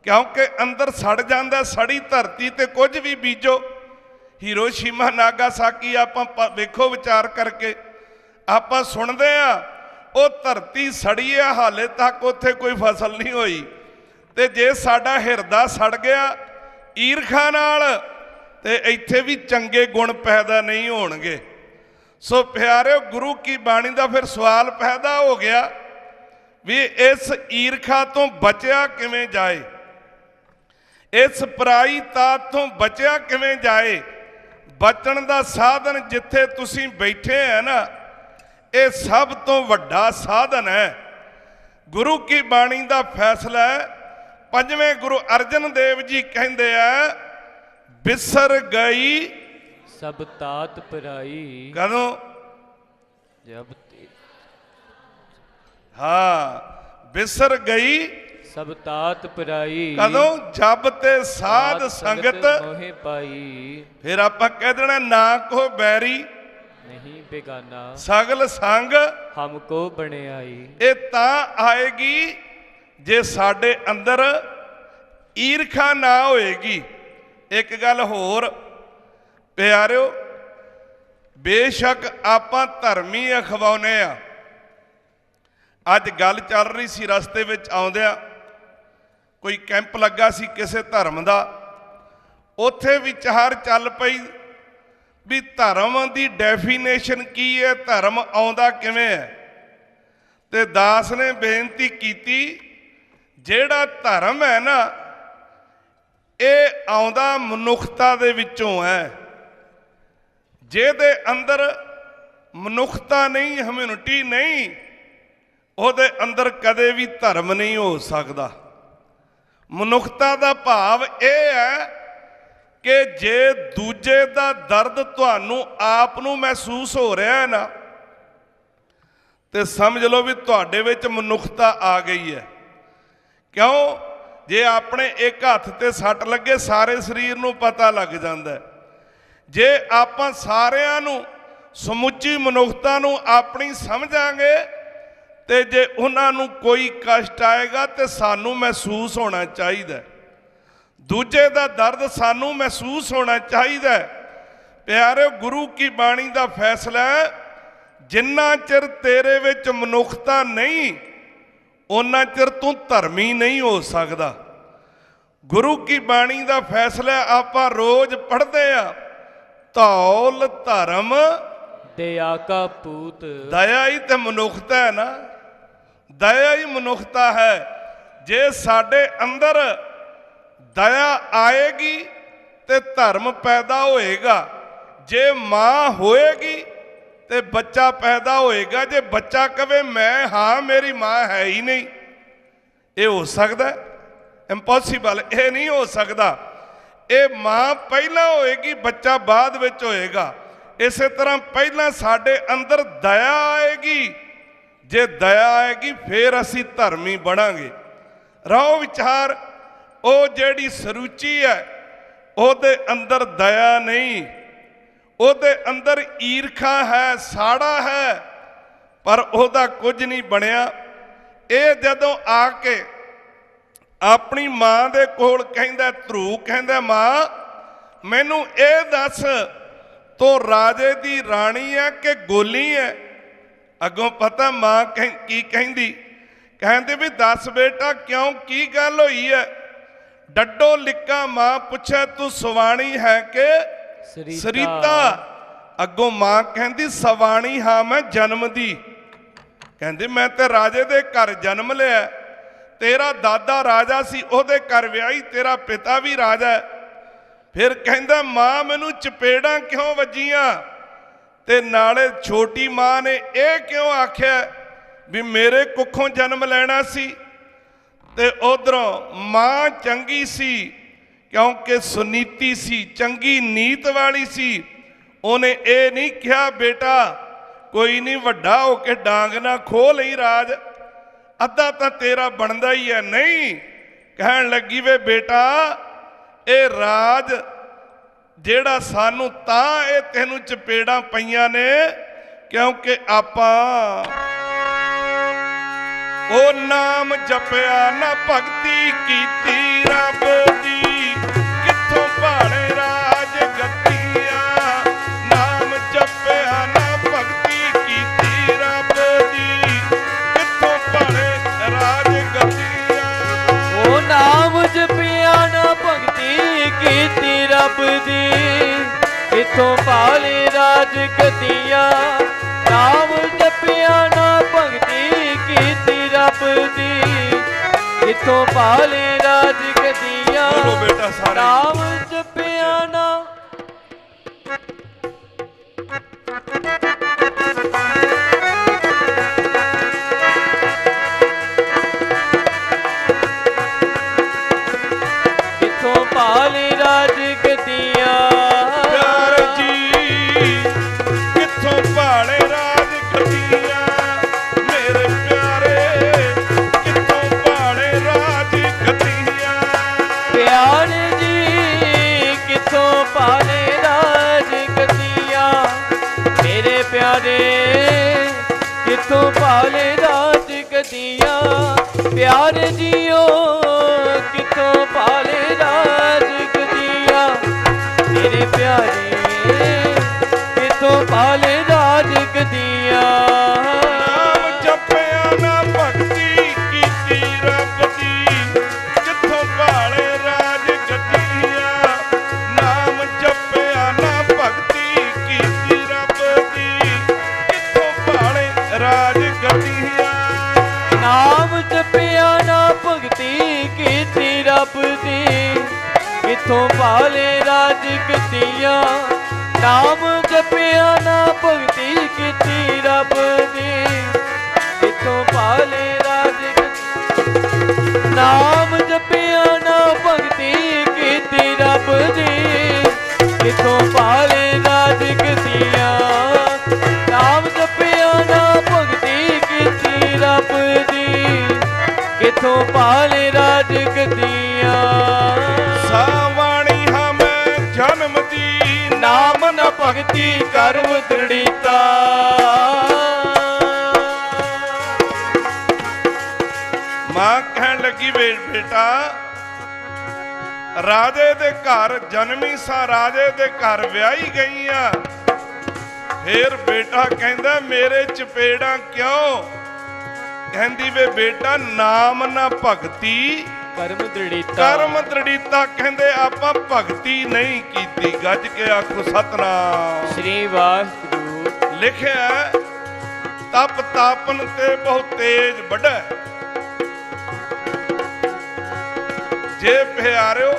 क्योंकि अंदर सड़ जाता, सड़ी धरती ते कुछ भी बीजो। हिरोशिमा नागासाकी आपां वेखो विचार करके आपां सुनते हैं, वो धरती सड़ी है, हाले तक उत्थे कोई फसल नहीं हुई। ते जे साडा हिरदा सड़ गया ईरखा नाल ਤੇ ਇੱਥੇ ਵੀ ਚੰਗੇ ਗੁਣ ਪੈਦਾ ਨਹੀਂ ਹੋਣਗੇ। ਸੋ ਪਿਆਰਿਓ, ਗੁਰੂ ਕੀ ਬਾਣੀ ਦਾ ਫਿਰ ਸਵਾਲ ਪੈਦਾ ਹੋ ਗਿਆ ਵੀ ਇਸ ਈਰਖਾ ਤੋਂ ਬਚਿਆ ਕਿਵੇਂ ਜਾਏ, ਇਸ ਪਰਾਈ ਤਾਤ ਤੋਂ ਬਚਿਆ ਕਿਵੇਂ ਜਾਏ। ਬਚਣ ਦਾ ਸਾਧਨ ਜਿੱਥੇ ਤੁਸੀਂ ਬੈਠੇ ਹੈ ਨਾ, ਇਹ ਸਭ ਤੋਂ ਵੱਡਾ ਸਾਧਨ ਹੈ। ਗੁਰੂ ਕੀ ਬਾਣੀ ਦਾ ਫੈਸਲਾ ਹੈ। ਪੰਜਵੇਂ ਗੁਰੂ ਅਰਜਨ ਦੇਵ ਜੀ ਕਹਿੰਦੇ ਆ, ਬਿਸਰ ਗਈ ਸਭ ਤਾਤ ਪਰਾਈ। ਕਦੋਂ? ਜਬ ਹਾਂ, ਬਿਸਰ ਗਈ ਸਭ ਤਾਤ ਪਰਾਈ। ਕਦੋਂ? ਜਬ ਤੇ ਸਾਧ ਸੰਗਤ ਮੋਹਿ ਪਾਈ। ਫਿਰ ਆਪਾਂ ਕਹਿ ਦੇਣਾ, ਨਾ ਕੋ ਬੈਰੀ ਨਹੀਂ ਬੇਗਾਨਾ ਸਗਲ ਸੰਗ ਹਮਕੋ ਬਣਿਆਈ। ਇਹ ਤਾਂ ਆਏਗੀ ਜੇ ਸਾਡੇ ਅੰਦਰ ਈਰਖਾ ਨਾ ਹੋਏਗੀ। ਇੱਕ ਗੱਲ ਹੋਰ ਪਿਆਰਿਓ, ਬੇਸ਼ੱਕ ਆਪਾਂ ਧਰਮੀ ਅਖਵਾਉਨੇ ਆ। ਅੱਜ ਗੱਲ ਚੱਲ ਰਹੀ ਸੀ ਰਸਤੇ ਵਿੱਚ ਆਉਂਦਿਆਂ, ਕੋਈ ਕੈਂਪ ਲੱਗਾ ਸੀ ਕਿਸੇ ਧਰਮ ਦਾ, ਉੱਥੇ ਵਿਚਾਰ ਚੱਲ ਪਈ ਵੀ ਧਰਮ ਦੀ ਡੈਫੀਨੇਸ਼ਨ ਕੀ ਹੈ, ਧਰਮ ਆਉਂਦਾ ਕਿਵੇਂ ਹੈ। ਤੇ ਦਾਸ ਨੇ ਬੇਨਤੀ ਕੀਤੀ, ਜਿਹੜਾ ਧਰਮ ਹੈ ਨਾ, ਇਹ ਆਉਂਦਾ ਮਨੁੱਖਤਾ ਦੇ ਵਿੱਚੋਂ ਹੈ। ਜਿਹਦੇ ਅੰਦਰ ਮਨੁੱਖਤਾ ਨਹੀਂ, ਹਿਊਮੈਨਿਟੀ ਨਹੀਂ, ਉਹਦੇ ਅੰਦਰ ਕਦੇ ਵੀ ਧਰਮ ਨਹੀਂ ਹੋ ਸਕਦਾ। ਮਨੁੱਖਤਾ ਦਾ ਭਾਵ ਇਹ ਹੈ ਕਿ ਜੇ ਦੂਜੇ ਦਾ ਦਰਦ ਤੁਹਾਨੂੰ ਆਪ ਨੂੰ ਮਹਿਸੂਸ ਹੋ ਰਿਹਾ ਹੈ ਨਾ, ਤੇ ਸਮਝ ਲਓ ਵੀ ਤੁਹਾਡੇ ਵਿੱਚ ਮਨੁੱਖਤਾ ਆ ਗਈ ਹੈ। ਕਿਉਂ? ਜੇ ਆਪਣੇ ਇੱਕ ਹੱਥ ਤੇ ਸੱਟ ਲੱਗੇ, ਸਾਰੇ ਸਰੀਰ ਨੂੰ ਪਤਾ ਲੱਗ ਜਾਂਦਾ ਹੈ। ਜੇ ਆਪਾਂ ਸਾਰਿਆਂ ਨੂੰ, ਸਮੁੱਚੀ ਮਨੁੱਖਤਾ ਨੂੰ ਆਪਣੀ ਸਮਝਾਂਗੇ, ਤੇ ਜੇ ਉਹਨਾਂ ਨੂੰ ਕੋਈ ਕਸ਼ਟ ਆਏਗਾ ਤੇ ਸਾਨੂੰ ਮਹਿਸੂਸ ਹੋਣਾ ਚਾਹੀਦਾ, ਦੂਜੇ ਦਾ ਦਰਦ ਸਾਨੂੰ ਮਹਿਸੂਸ ਹੋਣਾ ਚਾਹੀਦਾ। ਪਿਆਰਿਓ, ਗੁਰੂ ਕੀ ਬਾਣੀ ਦਾ ਫੈਸਲਾ ਹੈ, ਜਿੰਨਾ ਚਿਰ ਤੇਰੇ ਵਿੱਚ ਮਨੁੱਖਤਾ ਨਹੀਂ, ਉਹਨਾਂ ਚਿਰ ਤੂੰ ਧਰਮੀ ਨਹੀਂ ਹੋ ਸਕਦਾ। ਗੁਰੂ ਕੀ ਬਾਣੀ ਦਾ ਫੈਸਲਾ ਆਪਾਂ ਰੋਜ਼ ਪੜ੍ਹਦੇ ਆ, ਧੌਲ ਧਰਮ ਦਇਆ ਕਾ ਪੂਤ। ਦਇਆ ਹੀ ਤੇ ਮਨੁੱਖਤਾ ਹੈ ਨਾ, ਦਇਆ ਹੀ ਮਨੁੱਖਤਾ ਹੈ। ਜੇ ਸਾਡੇ ਅੰਦਰ ਦਇਆ ਆਏਗੀ ਤੇ ਧਰਮ ਪੈਦਾ ਹੋਏਗਾ। ਜੇ ਮਾਂ ਹੋਏਗੀ ਤੇ ਬੱਚਾ ਪੈਦਾ ਹੋਏਗਾ। ਜੇ ਬੱਚਾ ਕਵੇ ਮੈਂ ਹਾਂ, ਮੇਰੀ ਮਾਂ ਹੈ ਹੀ ਨਹੀਂ, ਇਹ ਹੋ ਸਕਦਾ? ਇੰਪੋਸੀਬਲ, ਇਹ ਨਹੀਂ ਹੋ ਸਕਦਾ। ਇਹ ਮਾਂ ਪਹਿਲਾਂ ਹੋਏਗੀ, ਬੱਚਾ ਬਾਅਦ ਵਿੱਚ ਹੋਏਗਾ। ਇਸੇ ਤਰ੍ਹਾਂ ਪਹਿਲਾਂ ਸਾਡੇ ਅੰਦਰ ਦਇਆ ਆਏਗੀ। ਜੇ ਦਇਆ ਆਏਗੀ ਫਿਰ ਅਸੀਂ ਧਰਮੀ ਬਣਾਂਗੇ। ਰਹੋ ਵਿਚਾਰ, ਉਹ ਜਿਹੜੀ ਸਰੂਚੀ ਹੈ ਉਹਦੇ ਅੰਦਰ ਦਇਆ ਨਹੀਂ, ਉਹਦੇ ਅੰਦਰ ਈਰਖਾ ਹੈ, ਸਾੜਾ ਹੈ, ਪਰ ਉਹਦਾ ਕੁਝ ਨਹੀਂ ਬਣਿਆ। ਇਹ ਜਦੋਂ ਆ ਕੇ ਆਪਣੀ ਮਾਂ ਦੇ ਕੋਲ ਕਹਿੰਦਾ, ਧਰੂ ਕਹਿੰਦਾ, ਮਾਂ ਮੈਨੂੰ ਇਹ ਦੱਸ, ਤੂੰ ਰਾਜੇ ਦੀ ਰਾਣੀ ਹੈ ਕਿ ਗੋਲੀ ਹੈ? ਅੱਗੋਂ ਪਤਾ ਮਾਂ ਕੀ ਕਹਿੰਦੀ? ਕਹਿੰਦੇ ਵੀ ਦੱਸ ਬੇਟਾ, ਕਿਉਂ, ਕੀ ਗੱਲ ਹੋਈ ਹੈ? ਡੱਡੋ ਲਿਕਾ ਮਾਂ ਪੁੱਛੇ, ਤੂੰ ਸਵਾਣੀ ਹੈ ਕਿ ਸਰੀਤਾ? ਅੱਗੋਂ ਮਾਂ ਕਹਿੰਦੀ, ਸਵਾਣੀ ਹਾਂ ਮੈਂ ਜਨਮ ਦੀ। ਕਹਿੰਦੇ ਮੈਂ ਤੇ ਰਾਜੇ ਦੇ ਘਰ ਜਨਮ ਲਿਆ, ਤੇਰਾ ਦਾਦਾ ਰਾਜਾ ਸੀ, ਉਹਦੇ ਘਰ ਵਿਆਹੀ, ਤੇਰਾ ਪਿਤਾ ਵੀ ਰਾਜਾ। ਫਿਰ ਕਹਿੰਦਾ ਮਾਂ ਮੈਨੂੰ ਚਪੇੜਾਂ ਕਿਉਂ ਵੱਜੀਆਂ? ਤੇ ਨਾਲੇ ਛੋਟੀ ਮਾਂ ਨੇ ਇਹ ਕਿਉਂ ਆਖਿਆ ਵੀ ਮੇਰੇ ਕੁੱਖੋਂ ਜਨਮ ਲੈਣਾ ਸੀ? ਤੇ ਉਧਰੋਂ ਮਾਂ ਚੰਗੀ ਸੀ ਕਿਉਂਕਿ ਸੁਨੀਤੀ ਸੀ, ਚੰਗੀ ਨੀਤ ਵਾਲੀ ਸੀ। ਉਹਨੇ ਇਹ ਨਹੀਂ ਕਿਹਾ ਬੇਟਾ ਕੋਈ ਨਹੀਂ, ਵੱਡਾ ਹੋ ਕੇ ਡਾਂਗ ਨਾ ਖੋਹ ਲਈ ਰਾਜ, ਅੱਧਾ ਤਾਂ ਤੇਰਾ ਬਣਦਾ ਹੀ ਹੈ। ਨਹੀਂ, ਕਹਿਣ ਲੱਗੀ ਵੇ ਬੇਟਾ, ਇਹ ਰਾਜ ਜਿਹੜਾ ਸਾਨੂੰ ਤਾਂ ਇਹ ਤੈਨੂੰ ਚਪੇੜਾਂ ਪਈਆਂ ਨੇ ਕਿਉਂਕਿ ਆਪਾਂ ਉਹ ਨਾਮ ਜਪਿਆ ਨਾ, ਭਗਤੀ ਕੀਤੀ ਰੱਬ ਦੀ, ਕਿੱਥੋਂ ਭਾਲੇ ਰਾਜ ਗੱਦੀਆਂ। ਨਾਮ ਜਪਿਆ ਨਾ, ਭਗਤੀ ਕੀਤੀ ਰੱਬ ਦੀ, ਕਿੱਥੋਂ ਭਾਲੇ ਰਾਜ ਗੱਦੀਆਂ। ਉਹ ਨਾਮ ਜਪਿਆ ਨਾ, ਭਗਤੀ ਕੀਤੀ ਰੱਬ ਦੀ, ਕਿਥੋਂ ਪਾਲੇ ਰਾਜ ਗਤੀਆਂ, ਨਾਮ ਜਪਿਆ ਨਾ ਭਗਤੀ ਕੀਤੀ ਰੱਬ ਦੀ। ਕਿਥੋਂ ਪਾਲੇ ਰਾਜ ਗਤੀਆਂ, ਬੋਲੋ ਬੇਟਾ ਸਾਰੇ। ਨਾਮ ਜਪਿਆ ਨਾ ਕਿਥੋਂ ਪਾਲੇ ਰਾਜ ਗਤੀਆਂ। ਪਿਆਰੇ ਜੀ ਕਿੱਥੋਂ ਭਾਲੇ ਰਾਜ ਗਤੀਆਂ, ਮੇਰੇ ਪਿਆਰੇ ਕਿੱਥੋਂ ਭਾਲੇ ਰਾਜ ਗਤੀਆਂ। ਪਿਆਰੇ ਜੀ ਕਿਥੋਂ ਪਾਲੇ ਰਾਜ ਗਤੀਆਂ, ਮੇਰੇ ਪਿਆਰੇ ਕਿਥੋਂ ਪਾਲੇ ਰਾਜ ਗਤੀਆਂ। ਪਿਆਰੇ ਜੀਓ ਕਿਥੋਂ ਪਾਲੇ ਰਾਜ ਗਤੀਆਂ, ਮੇਰੇ ਪਿਆਰੇ ਕਿਥੋਂ ਪਾਲੇ ਰਾਜ ਗਤੀਆਂ। ਨਾਮ ਜਪਿਆ ਨਾ ਭਗਤੀ ਕੀਤੀ ਰੱਬ ਦੀ, ਕਿੱਥੋਂ ਭਾਲੇ ਰਾਜ ਗਤੀਆਂ। ਨਾਮ ਜਪਿਆ ਨਾ ਭਗਤੀ ਕੀਤੀ ਰੱਬ ਦੀ, ਕਿੱਥੋਂ ਭਾਲੇ ਰਾਜ ਗਤੀਆਂ। ਨਾਮ ਜਪਿਆ ਨਾ ਭਗਤੀ ਕੀਤੀ ਰੱਬ ਦੀ, ਕਿਥੋਂ ਪਾਲੇ ਰਾਜ ਗਤੀਆਂ। ਨਾਮ ਜਪਿਆ ਨਾ ਭਗਤੀ ਕੀਤੀ ਰੱਬ ਦੀ, ਕਿਥੋਂ ਪਾਲੇ ਰਾਜ ਗਤੀਆਂ। ਨਾਮ ਜਪਿਆ ਨਾ ਭਗਤੀ ਕੀਤੀ ਰੱਬ ਦੀ, ਕਿਥੋਂ ਪਾਲੇ ਰਾਜ ਗਤੀਆਂ। ਨਾਮ ਜਪਿਆ ਨਾ ਭਗਤੀ ਕੀਤੀ ਰੱਬ ਦੀ, ਕਿਥੋਂ ਪਾਲੇ ਰਾਜ ਗਤੀਆਂ। ਸਾਵਾਣੀ ਹਾਂ ਮੈਂ ਜਨਮ ਦੀ, ਨਾਮ ਨ ਭਗਤੀ ਕਰਮ ਦ੍ਰਿੜੀਤਾ। ਮਾਂ ਕਹਿਣ ਲੱਗੀ ਬੇਟਾ ਰਾਜੇ ਦੇ ਘਰ ਜਨਮੀ ਸਾਂ, ਰਾਜੇ ਦੇ ਘਰ ਵਿਆਹੀ ਗਈ ਆ। ਫੇਰ ਬੇਟਾ ਕਹਿੰਦਾ ਮੇਰੇ ਚਪੇੜਾਂ ਕਿਉਂ? ਕਹਿੰਦੀ ਵੇ ਬੇਟਾ ਨਾਮ ਨਾ ਭਗਤੀ ਕਰਮ ਦ੍ਰਿੜੀਤਾ। ਕਰਮ ਦ੍ਰਿੜੀਤਾ। ਕਹਿੰਦੇ ਆਪਾਂ ਭਗਤੀ ਨਹੀਂ ਕੀਤੀ। ਗੱਜ ਕੇ ਆਖੋ ਸਤਨਾਮ ਸ੍ਰੀ ਵਾਹਿਗੁਰੂ। ਲਿਖਿਆ ਤਪ ਤਾਪਨ ਤੇ ਬਹੁਤ ਤੇਜ ਵੱਡਾ। ਜੇ ਪਿਆਰਿਓ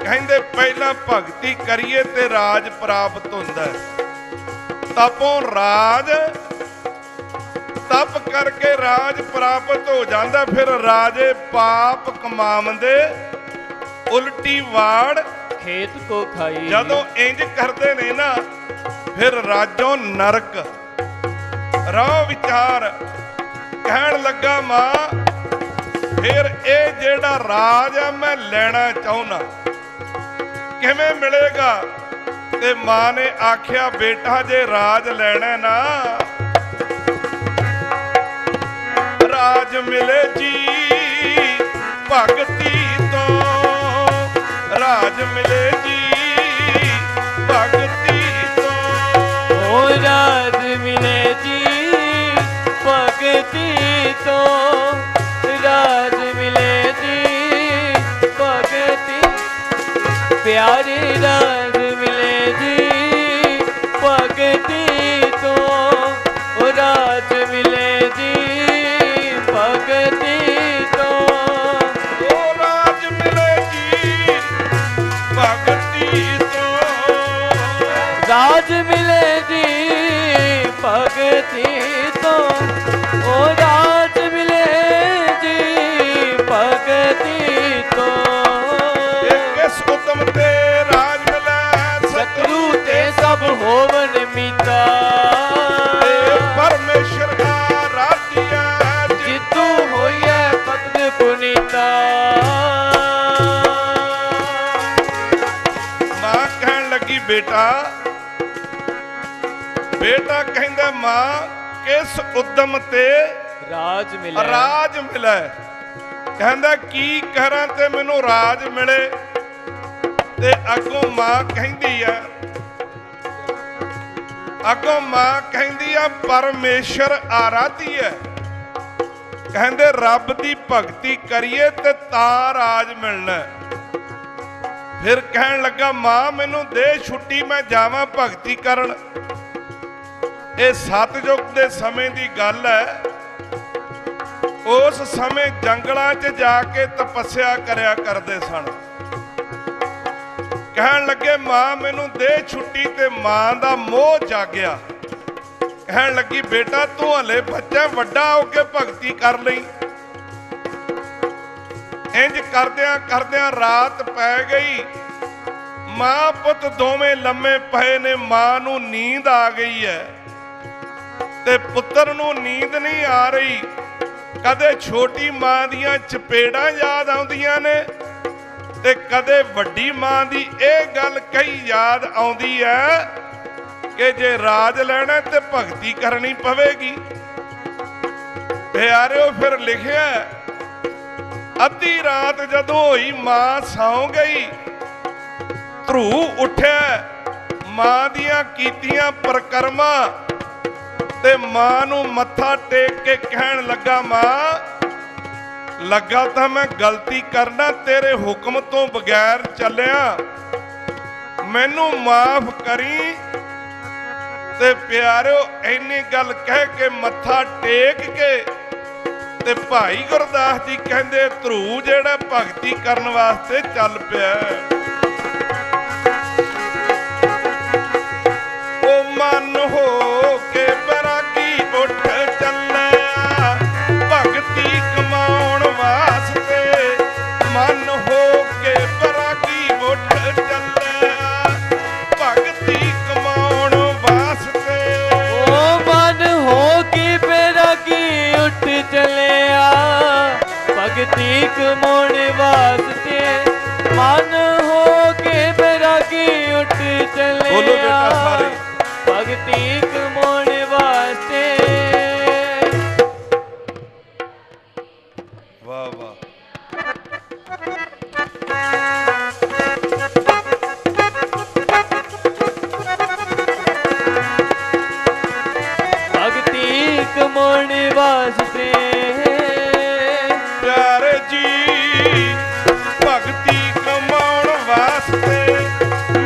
ਕਹਿੰਦੇ ਪਹਿਲਾਂ ਭਗਤੀ ਕਰੀਏ ਤੇ ਰਾਜ ਪ੍ਰਾਪਤ ਹੁੰਦਾ ਹੈ। ਤਪੋਂ ਰਾਜ, ਤਪ ਕਰਕੇ ਰਾਜ ਪ੍ਰਾਪਤ ਹੋ ਜਾਂਦਾ। ਫਿਰ ਰਾਜੇ ਪਾਪ ਕਮਾਉਂਦੇ, ਉਲਟੀ ਵਾੜ ਖੇਤ ਕੋ ਖਾਈ। ਜਦੋਂ ਇੰਜ ਕਰਦੇ ਨੇ ਨਾ ਫਿਰ ਰਾਜੋਂ ਨਰਕ। ਰਾਹ ਵਿਚਾਰ ਕਹਿਣ ਲੱਗਾ ਮਾਂ ਫਿਰ ਇਹ ਜਿਹੜਾ ਰਾਜ ਆ ਮੈਂ ਲੈਣਾ ਚਾਹੁੰਦਾ, ਕਿਵੇਂ ਮਿਲੇਗਾ? ਤੇ ਮਾਂ ਨੇ ਆਖਿਆ ਬੇਟਾ ਜੇ ਰਾਜ ਲੈਣਾ ਨਾ, ਰਾਜ ਮਿਲੇ ਜੀ ਭਗਤੀ ਤੋਂ, ਰਾਜ ਮਿਲੇ ਜੀ ਭਗਤੀ ਤੋਂ। ਓ ਰਾਜ ਮਿਲੇ ਜੀ ਭਗਤੀ ਤੋਂ, ਰਾਜ ਮਿਲੇ ਜੀ ਭਗਤੀ। ਪਿਆਰੇ ਰਾਜ ਮਿਲੇ ਜੀ ਭਗਤੀ ਤੋਂ, ਓ ਰਾਜ ਮਿਲੇ ਜੀ ਭਗਤੀ ਤੋਂ। ਓ ਰਾਜ ਮਿਲੇ ਜੀ ਭਗਤੀ ਤੋਂ, ਰਾਜ ਮਿਲੇ ਜੀ ਭਗਤੀ ਤੋਂ, ਓ ਰਾਜ ਮਿਲੇ ਜੀ ਭਗਤੀ ਤੋਂ। ਕਿਸ ਉਤਮ ਤੇ ਰਾਜ ਮਿਲੈ, ਸਤਿਗੁਰੂ ਤੇ ਸਭ ਹੋਵਨ ਮੀਤਾ। ਪਰਮੇਸ਼ਰ ਆਰਾਧਿਆ, ਜਿਤੂ ਹੋਈਐ ਪਤਿ ਪੁਨੀਤਾ। ਮਾਂ ਕਹਿਣ ਲੱਗੀ ਬੇਟਾ ਕਹਿੰਦਾ ਮਾਂ ਕਿਸ ਉਦਮ ਤੇ ਰਾਜ ਮਿਲੇ। ਰਾਜ ਮਿਲੇ। ਕਹਿੰਦਾ ਕੀ ਕਰਾਂ ਤੇ ਮੈਨੂੰ ਰਾਜ ਮਿਲੇ? ਤੇ ਅੱਗੋਂ ਮਾਂ ਕਹਿੰਦੀ ਆ ਪਰਮੇਸ਼ਰ ਆਰਾਧੀਐ। ਕਹਿੰਦੇ ਰੱਬ ਦੀ ਭਗਤੀ ਕਰੀਏ ਤੇ ਤਾਂ ਰਾਜ ਮਿਲਣਾ। फिर कहन लगा मां मैनू दे छुट्टी मैं जावां भगती करन। ये सतयुग के समय की गल है। उस समय जंगलों च जाके तपस्या करया करते सन। कहन लगे मां मैनू दे छुट्टी, ते मां दा मोह जागया। कहन लगी बेटा तू हले बच्चा वड्डा होके भगती कर लई। इंज करदियां करदियां रात पै गई। मां पुत दोवें लम्मे पए ने। मां नू नींद आ गई है ते पुत्र नू नींद नहीं आ रही। कदे छोटी मां दियां चपेड़ां याद आउंदियां ने ते कदे वड्डी मां दी ਇਹ गल कई याद आउंदी है कि जे राज लेना ते भगती करनी पवेगी। प्यारिओ फिर लिखिया अद्धी रात जदों होई मां सौ गई। ध्रू उठिया मां दियां कीतियां परकरमा ते मां नू मत्था टेक के कहन लगा मां लगा तो मैं गलती करना, तेरे हुक्म तो बगैर चलिया, मैनू माफ करी। ते प्यारिओ इन्नी गल कह के मत्था टेक के ते भाई गुरदास जी कहंदे ध्रू जेड़ा भगती करन वास्ते चल पिया। ओ मन हो के बैरागी उठ चलिया भगती कमाउण वास्ते। मन हो के बैरागी उठ चलिया भगती कमाउण वास्ते। ओ मन हो के बैरागी उठ चलिया भगती कमाउण वास्ते। मन हो के बैरागी उठ बोलो बेटा चलिया सारे। भगती कमाउण वास्ते। वाह वाह। भगती कमाउण वास्ते। प्यारे जी भगती कमाउण वास्ते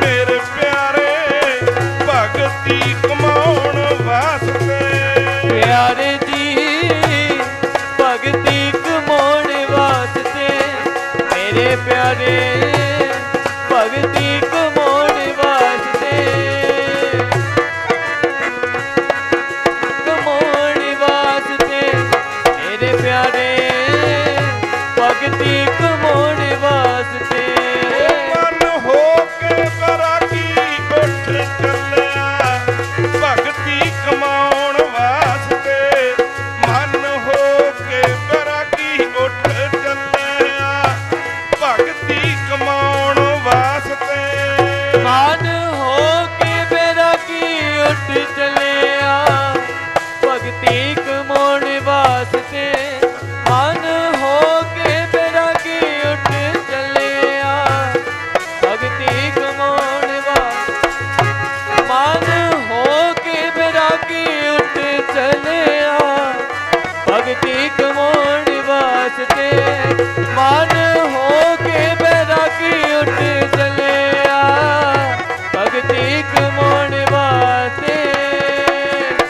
मेरे प्यारे भगती कमाउण वास्ते। प्यारे जी भगती कमाउण वास्ते मेरे प्यारे भगती कमाउण वास्ते। कमाउण वास्ते मेरे प्यारे भगती कमाउण वास्ते। मन हो के बैरागी उठ चलिया भगती कमाउण वास्ते। मन हो के बैरागी उठ चलिया भगती कमाउण वास्ते। मन हो के बैरागी उठ चलिया भगती कमाउण वास्ते। मन हो के बैरागी उठ चलिया भगती कमाउण वास्ते। मन हो के बैरागी उठ चलिया भगती कमाउण वास्ते। मन हो के बैरागी उठ चलिया भगती कमाउण वास्ते।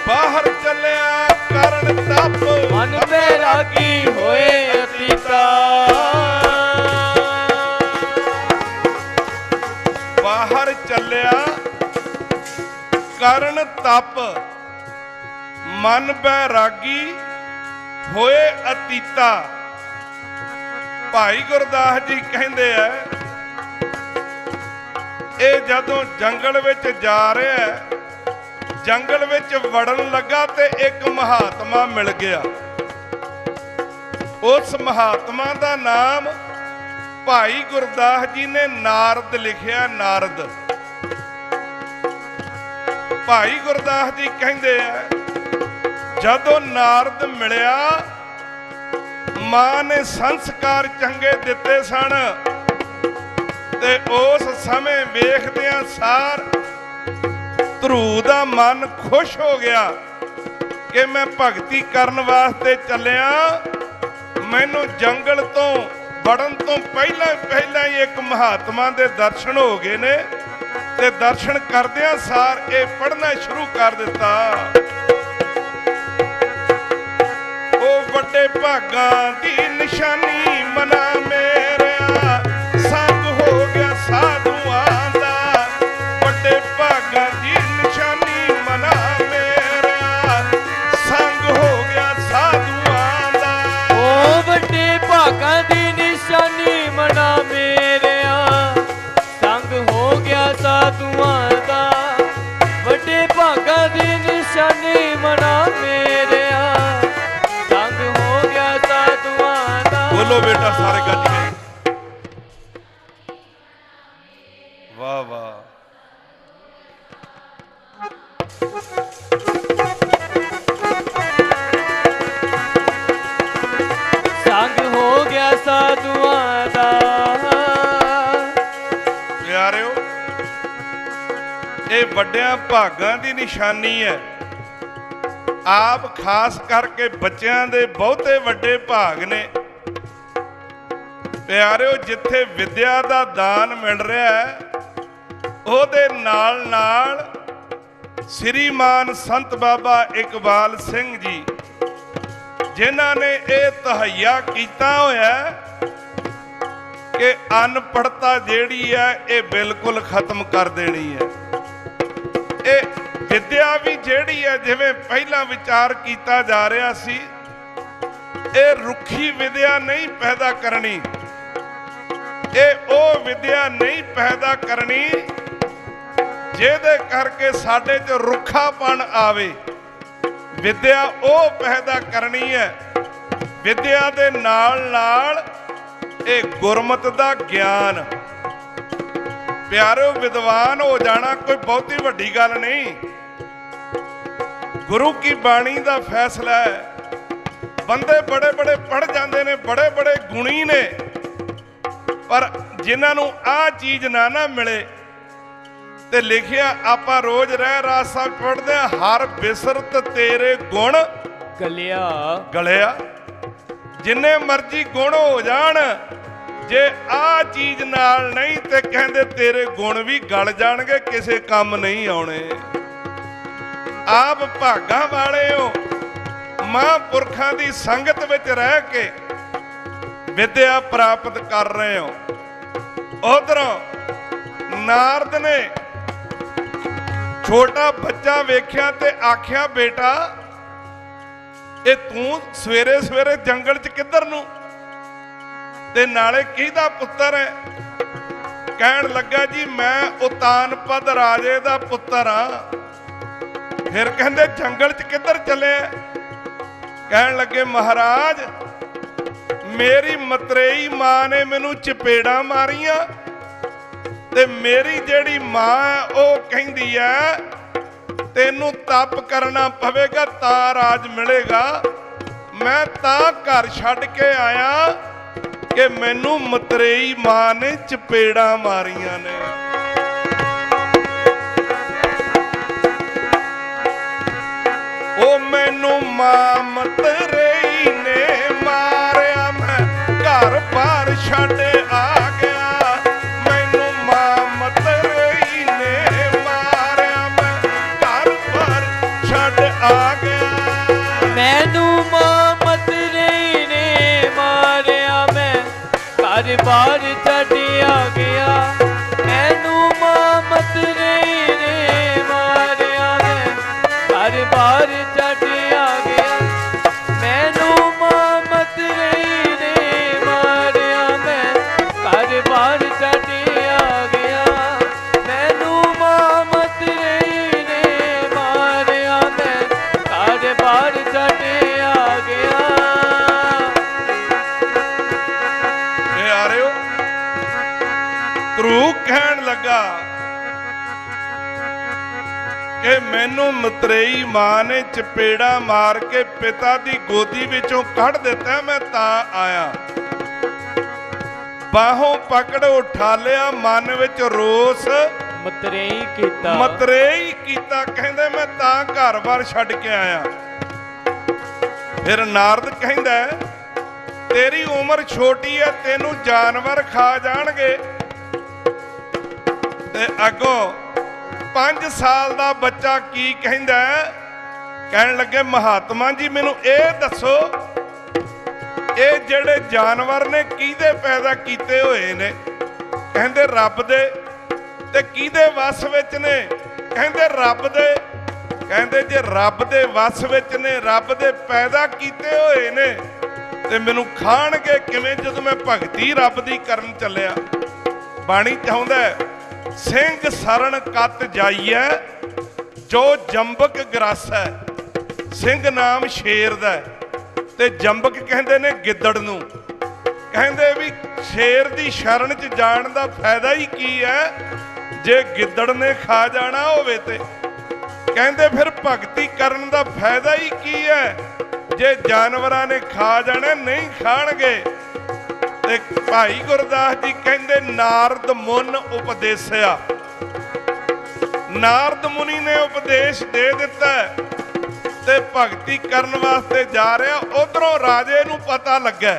बाहर चलिया करन तप मन बैरागी होए अतीता। बाहर चलिया करन तप मन बैरागी होए अतीता। भाई गुरदास जी कहंदे आ ਇਹ ਜਦੋਂ ਜੰਗਲ ਵਿੱਚ ਜਾ ਰਿਹਾ ਹੈ, ਜੰਗਲ ਵਿੱਚ ਵੜਨ ਲੱਗਾ ਤੇ ਇੱਕ ਮਹਾਤਮਾ ਮਿਲ ਗਿਆ। ਉਸ ਮਹਾਤਮਾ ਦਾ ਨਾਮ ਭਾਈ ਗੁਰਦਾਸ ਜੀ ਨੇ ਨਾਰਦ ਲਿਖਿਆ। ਨਾਰਦ ਭਾਈ ਗੁਰਦਾਸ ਜੀ ਕਹਿੰਦੇ ਆ ਜਦੋਂ ਨਾਰਦ ਮਿਲਿਆ ਮਾਂ ਨੇ ਸੰਸਕਾਰ ਚੰਗੇ ਦਿੱਤੇ ਸਨ ਤੇ ਉਸ ਸਮੇਂ ਵੇਖਦਿਆਂ ਸਾਰ ਧਰੂ ਦਾ ਮਨ ਖੁਸ਼ ਹੋ ਗਿਆ ਕਿ ਮੈਂ ਭਗਤੀ ਕਰਨ ਵਾਸਤੇ ਚੱਲਿਆ। ਮੈਨੂੰ ਜੰਗਲ ਤੋਂ ਵੜਨ ਤੋਂ ਪਹਿਲਾਂ ਪਹਿਲਾਂ ਹੀ ਇੱਕ ਮਹਾਤਮਾ ਦੇ ਦਰਸ਼ਨ ਹੋ ਗਏ ਨੇ ਤੇ ਦਰਸ਼ਨ ਕਰਦਿਆਂ ਸਾਰ ਇਹ ਪੜ੍ਹਨਾ ਸ਼ੁਰੂ ਕਰ ਦਿੱਤਾ। ਉਹ ਵੱਡੇ ਭਾਗਾਂ ਦੀ ਨਿਸ਼ਾਨੀ ਮਨਾ ਮੇਰਿਆ ਸੰਗ ਹੋ ਗਿਆ ਸਾਧੂਆਂ ਦਾ। ਵੱਡੇ ਭਾਗਾਂ ਦੀ ਨਿਸ਼ਾਨੀ ਮਨਾ ਮੇਰਿਆ ਸੰਗ ਹੋ ਗਿਆ ਸਾਧੂਆਂ ਦਾ। ਉਹ ਵੱਡੇ ਭਾਗਾਂ ਦੀ ਨਿਸ਼ਾਨੀ ਮਨਾ ਮੇਰਿਆ ਸੰਗ ਹੋ ਗਿਆ ਸਾਧੂਆਂ ਦਾ। ਵੱਡੇ ਭਾਗਾਂ ਦੀ ਨਿਸ਼ਾਨੀ ਮਨਾ ਮੇਰਿਆ ਸੰਗ ਹੋ ਗਿਆ ਸਾਧੂਆਂ ਦਾ। ਬੋਲੋ ਬੇਟਾ ਸਾਰੇ ਗੱਜ ਕੇ ਵਾਹ ਵਾਹ। ਸੰਗ ਹੋ ਗਿਆ ਸਾਧੂਆਂ ਦਾ। ਪਿਆਰਿਓ ਇਹ ਵੱਡਿਆਂ ਭਾਗਾਂ ਦੀ ਨਿਸ਼ਾਨੀ ਹੈ। ਆਪ ਖਾਸ ਕਰਕੇ ਬੱਚਿਆਂ ਦੇ ਬਹੁਤੇ ਵੱਡੇ ਭਾਗ ਨੇ। ਪਿਆਰਿਓ ਜਿੱਥੇ ਵਿਦਿਆ ਦਾ ਦਾਨ ਮਿਲ ਰਿਹਾ ਹੈ ਉਹਦੇ ਨਾਲ ਨਾਲ ਸ੍ਰੀਮਾਨ ਸੰਤ ਬਾਬਾ ਇਕਬਾਲ ਸਿੰਘ ਜੀ ਜਿਨ੍ਹਾਂ ਨੇ ਇਹ ਤਹਈਆ ਕੀਤਾ ਹੋਇਆ ਕਿ ਅਨਪੜ੍ਹਤਾ ਜਿਹੜੀ ਹੈ ਇਹ ਬਿਲਕੁਲ ਖਤਮ ਕਰ ਦੇਣੀ ਹੈ। ਇਹ ਵਿਦਿਆ ਵੀ ਜਿਹੜੀ ਹੈ ਜਿਵੇਂ ਪਹਿਲਾਂ ਵਿਚਾਰ ਕੀਤਾ ਜਾ ਰਿਹਾ ਸੀ ਇਹ ਰੁੱਖੀ ਵਿਦਿਆ ਨਹੀਂ ਪੈਦਾ ਕਰਨੀ। ਇਹ ਉਹ ਵਿਦਿਆ ਨਹੀਂ ਪੈਦਾ ਕਰਨੀ ਜਿਹਦੇ ਕਰਕੇ ਸਾਡੇ 'ਚ ਰੁੱਖਾਪਣ ਆਵੇ। ਵਿਦਿਆ ਉਹ ਪੈਦਾ ਕਰਨੀ ਹੈ। ਵਿਦਿਆ ਦੇ ਨਾਲ ਨਾਲ ਇਹ ਗੁਰਮਤਿ ਦਾ ਗਿਆਨ। ਪਿਆਰਿਓ ਵਿਦਵਾਨ ਹੋ ਜਾਣਾ ਕੋਈ ਬਹੁਤੀ ਵੱਡੀ ਗੱਲ ਨਹੀਂ। ਗੁਰੂ ਕੀ ਬਾਣੀ ਦਾ ਫੈਸਲਾ ਹੈ। ਬੰਦੇ ਬੜੇ ਬੜੇ ਪੜ੍ਹ ਜਾਂਦੇ ਨੇ, ਬੜੇ ਬੜੇ ਗੁਣੀ ਨੇ, ਪਰ ਜਿਨ੍ਹਾਂ ਨੂੰ ਆਹ ਚੀਜ਼ ਨਾ ਮਿਲੇ ਤੇ ਲਿਖਿਆ ਆਪਾਂ ਰੋਜ਼ ਰਹਿ ਰਾਸ ਸਾਹਿਬ ਪੜ੍ਹਦੇ ਆ ਹਰ ਬਿਸਰਤ ਤੇਰੇ ਗੁਣ ਗਲਿਆ ਗਲਿਆ। ਜਿੰਨੇ ਮਰਜ਼ੀ ਗੁਣ ਹੋ ਜਾਣ ਜੇ ਆਹ ਚੀਜ਼ ਨਾਲ ਨਹੀਂ ਤੇ ਕਹਿੰਦੇ ਤੇਰੇ ਗੁਣ ਵੀ ਗਲ ਜਾਣਗੇ, ਕਿਸੇ ਕੰਮ ਨਹੀਂ ਆਉਣੇ। ਆਪ ਭਾਗਾਂ ਵਾਲੇ ਹੋ, ਮਹਾਂਪੁਰਖਾਂ ਦੀ ਸੰਗਤ ਵਿੱਚ ਰਹਿ ਕੇ ਵਿਦਿਆ ਪ੍ਰਾਪਤ ਕਰ ਰਹੇ ਹੋ। ਉਧਰੋਂ ਨਾਰਦ ਨੇ ਛੋਟਾ ਬੱਚਾ ਵੇਖਿਆ ਤੇ ਆਖਿਆ ਬੇਟਾ ਇਹ ਤੂੰ ਸਵੇਰੇ ਸਵੇਰੇ ਜੰਗਲ 'ਚ ਕਿੱਧਰ ਨੂੰ ਤੇ ਨਾਲੇ ਕਿਹਦਾ ਪੁੱਤਰ ਹੈ? ਕਹਿਣ ਲੱਗਾ ਜੀ ਮੈਂ ਉਤਾਨਪਦ ਰਾਜੇ ਦਾ ਪੁੱਤਰ ਆ। ਫਿਰ ਕਹਿੰਦੇ ਜੰਗਲ 'ਚ ਕਿੱਧਰ ਚੱਲੇ? ਕਹਿਣ ਲੱਗੇ ਮਹਾਰਾਜ ਮੇਰੀ ਮਤਰੇਈ ਮਾਂ ਨੇ ਮੈਨੂੰ ਚਪੇੜਾਂ ਮਾਰੀਆਂ ਤੇ ਮੇਰੀ ਜਿਹੜੀ ਮਾਂ ਹੈ ਉਹ ਕਹਿੰਦੀ ਹੈ ਤੈਨੂੰ ਤਪ ਕਰਨਾ ਪਵੇਗਾ ਤਾਂ ਰਾਜ ਮਿਲੇਗਾ। ਮੈਂ ਤਾਂ ਘਰ ਛੱਡ ਕੇ ਆਇਆ ਕਿ ਮੈਨੂੰ ਮਤਰੇਈ ਮਾਂ ਨੇ ਚਪੇੜਾਂ ਮਾਰੀਆਂ ਨੇ। ਉਹ ਮੈਨੂੰ ਮਾਂ ਮਤਰੇਈ ਨੇ ਮਾਰਿਆ ਮੈਂ ਘਰ ਬਾਰ ਛੱਡ ਆ ਗਿਆ। ਮੈਨੂੰ ਮਾਂ ਮਤਰੇਈ ਨੇ ਮਾਰਿਆ ਮੈਂ ਘਰ ਬਾਰ ਛੱਡ ਆ ਗਿਆ। ਮੈਨੂੰ ਮਾਂ ਮਤਰੇਈ ਨੇ ਮਾਰਿਆ ਮੈਂ ਘਰ ਬਾਰ ਛੱਡ ਆ ਗਿਆ। ਮੈਨੂੰ ਮਾਂ ਮਤਰੇਈ ਨੇ ਮਾਰਿਆ ਮੈਂ ਘਰ ਬਾਰ ਛੱਡ ਆ ਗਿਆ। ਮੈਨੂੰ ਮਾਂ ਮਤਰੇਈ ਨੇ ਮਾਰਿਆ ਮੈਂ ਘਰ ਬਾਰ ਛੱਡ ਆ ਗਿਆ। ਮੈਨੂੰ ਮਾਂ ਮਤਰੇਈ ਨੇ ਮਾਰਿਆ ਮੈਂ ਘਰ ਬਾਰ ਛੱਡ ਆ ਗਿਆ। ਪਿਆਰਿਓ ਧਰੂ ਕਹਿਣ ਲੱਗਾ ਕਿ ਮੈਨੂੰ ਮਤਰੇਈ ਮਾਂ ਨੇ ਚਪੇੜਾ ਮਾਰ ਕੇ ਪਿਤਾ ਦੀ ਗੋਦੀ ਵਿੱਚੋਂ ਕੱਢ ਦਿੱਤਾ, ਮੈਂ ਤਾਂ ਆਇਆ। ਬਾਹੋਂ ਪਕੜ ਉਠਾ ਲਿਆ, ਮਨ ਵਿੱਚ ਰੋਸ ਮਤਰੇਈ ਕੀਤਾ ਮਤਰੇਈ ਕੀਤਾ। ਕਹਿੰਦੇ ਮੈਂ ਤਾਂ ਘਰ-ਬਾਰ ਛੱਡ ਕੇ ਆਇਆ। ਫਿਰ ਨਾਰਦ ਕਹਿੰਦਾ तेरी उम्र छोटी है, तेनू जानवर खा जाणगे। ते अगों 5 साल दा बच्चा की कहंदा है, कहन लगे महात्मा जी मैनू ये दसो ये जेड़े जानवर ने किहदे पैदा कीते होए ने? कहंदे रब दे। ते किहदे वस विच ने? कहंदे रब दे। कहंदे जे रब दे वस विच ने, रब दे पैदा कीते होए ने, ते मैनू खाणगे किवें जदों मैं भगती रब दी करन चलिया? बाणी चाहुंदा है सिंह सरन कत जाइए जो जंबक ग्रासै। सिंह नाम शेर दा ते जंबक कहंदे ने गिद्दड़ नूं। कहंदे भी शेर दी शरण च जाण दा फायदा ही की है जे गिद्दड़ ने खा जाना होवे ते। कहंदे फिर भगती करन दा फायदा ही की है जे जानवरां ने खा जाना नहीं खाणगे। ते भाई गुरदास जी कहंदे नारद मुन उपदेसिया। नारद मुनि ने उपदेश दे दिता ते भगती करन वास्ते जा रहा। उधरों राजे नूं पता लगा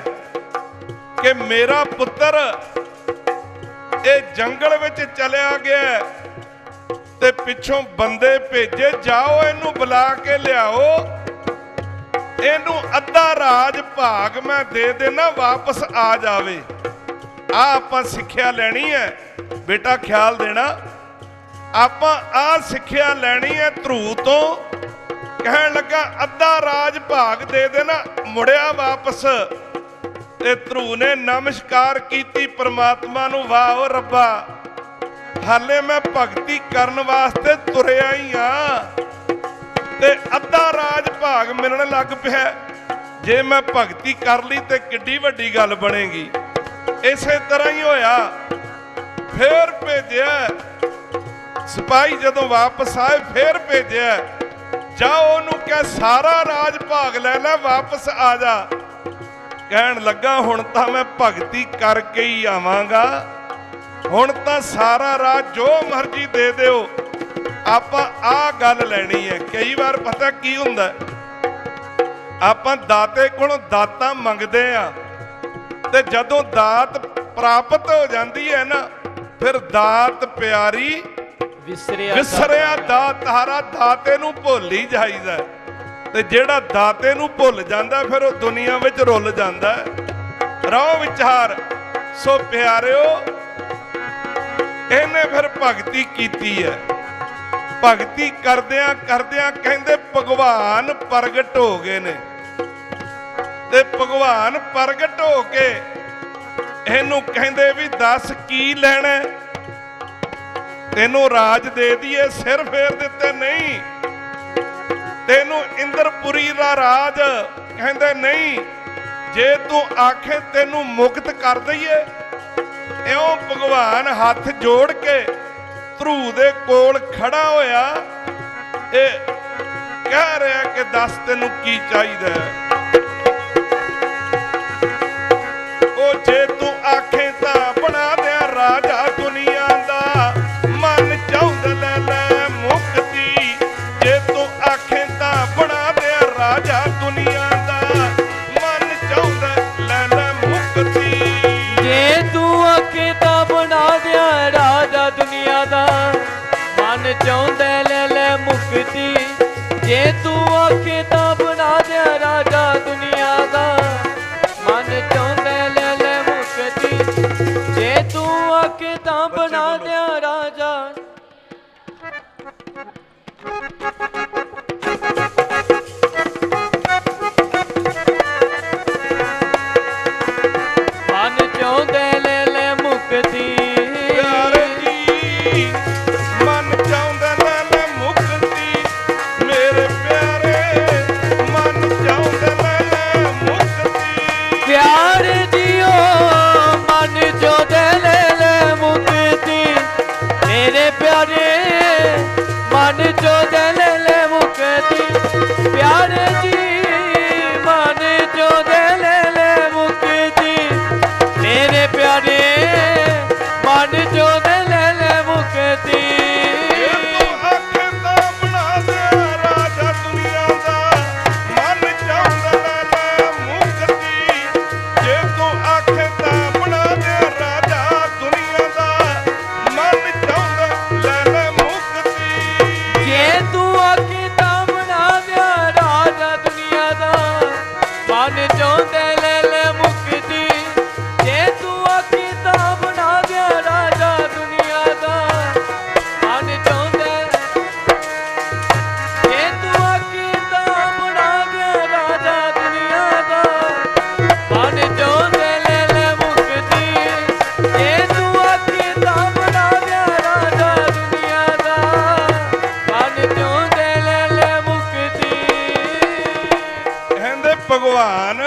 कि मेरा पुत्र ये जंगल विच चलिया गया ते पिछों बंदे भेजे, जाओ इनू बुला के लियाओ, इनू अद्धा राज भाग मैं दे देना, वापस आ जावे। आपां सिक्ख्या लैनी है बेटा, ख्याल देना। आपां आ सिक्ख्या लैनी है ध्रुव तो। कहन लगा अद्धा राज भाग दे देना, मुड़िया वापस। ते ध्रुव ने नमस्कार कीती परमात्मा नूं, वाह रब्बा हाले मैं भगती करन वास्ते तुरिया ही हाँ ते अद्धा राज भाग मिलण लग पिया। जे मैं भगती कर ली ते किड्डी वड्डी गल बनेगी। इसे तरह ही होया। फिर भेजिया सिपाही, जदों वापस आए फिर भेजिया, जाओ ओनू कह सारा राज भाग ले लै, वापस आ जा। कहन लगा हुण तां मैं भगती करके ही आवांगा, हुण तां सारा राज जो मर्जी दे दिओ, आपां आ गल लैनी है। कई बार पता की हुंदा, आपां दाते कोलों दातां मंगदे आ ते जदों दात प्राप्त हो जाती है ना, फिर दात प्यारी विसरिया दातारा, दाते नूं भुल ही जाईदा। ते जेड़ा दाते नूं भुल जांदा फिर वो दुनिया विच रुल जांदा। रहो विचार। सो प्यारिओ इहने फिर भगती कीती है। भगती करदियां करदियां कहंदे भगवान प्रगट हो गए ने। ते भगवान प्रगट हो के इहनूं कहंदे भी दस की लैणा, तेनों राज दे दिए, सिर फेर दिते नहीं, तेनों इंद्रपुरी दा राज कहंदे नहीं, जे तू आखे तेनों मुक्त कर दईए। इउं भगवान हाथ जोड़ के ध्रुव दे कोल खड़ा होया, ए कह रहा कि दस तेनू की चाहिदा है। ओ जे तू आखे तां बना दिया राजा दुनिया दा, मन चाहुंदा ले ले मुक्ति। जे तू आखे तां बना दिया राजा दुनिया दा, मन चाहुंदा ले ले मुक्ति। जे तू आखे तां बना दिया राजा दुनिया दा, मन चाहुंदा ले ले मुक्ति। जे तू आखे तां बना दिया राजा दुनिया दा, मन चाहुंदा ले ले मुक्ति। जे तू आखे तां बना दिया राजा। मन चाहुंदा ले ले मुक्ति। प्यारे जी मन चाहुंदा ले ले मुक्ति, मेरे प्यारे ਭਗਵਾਨ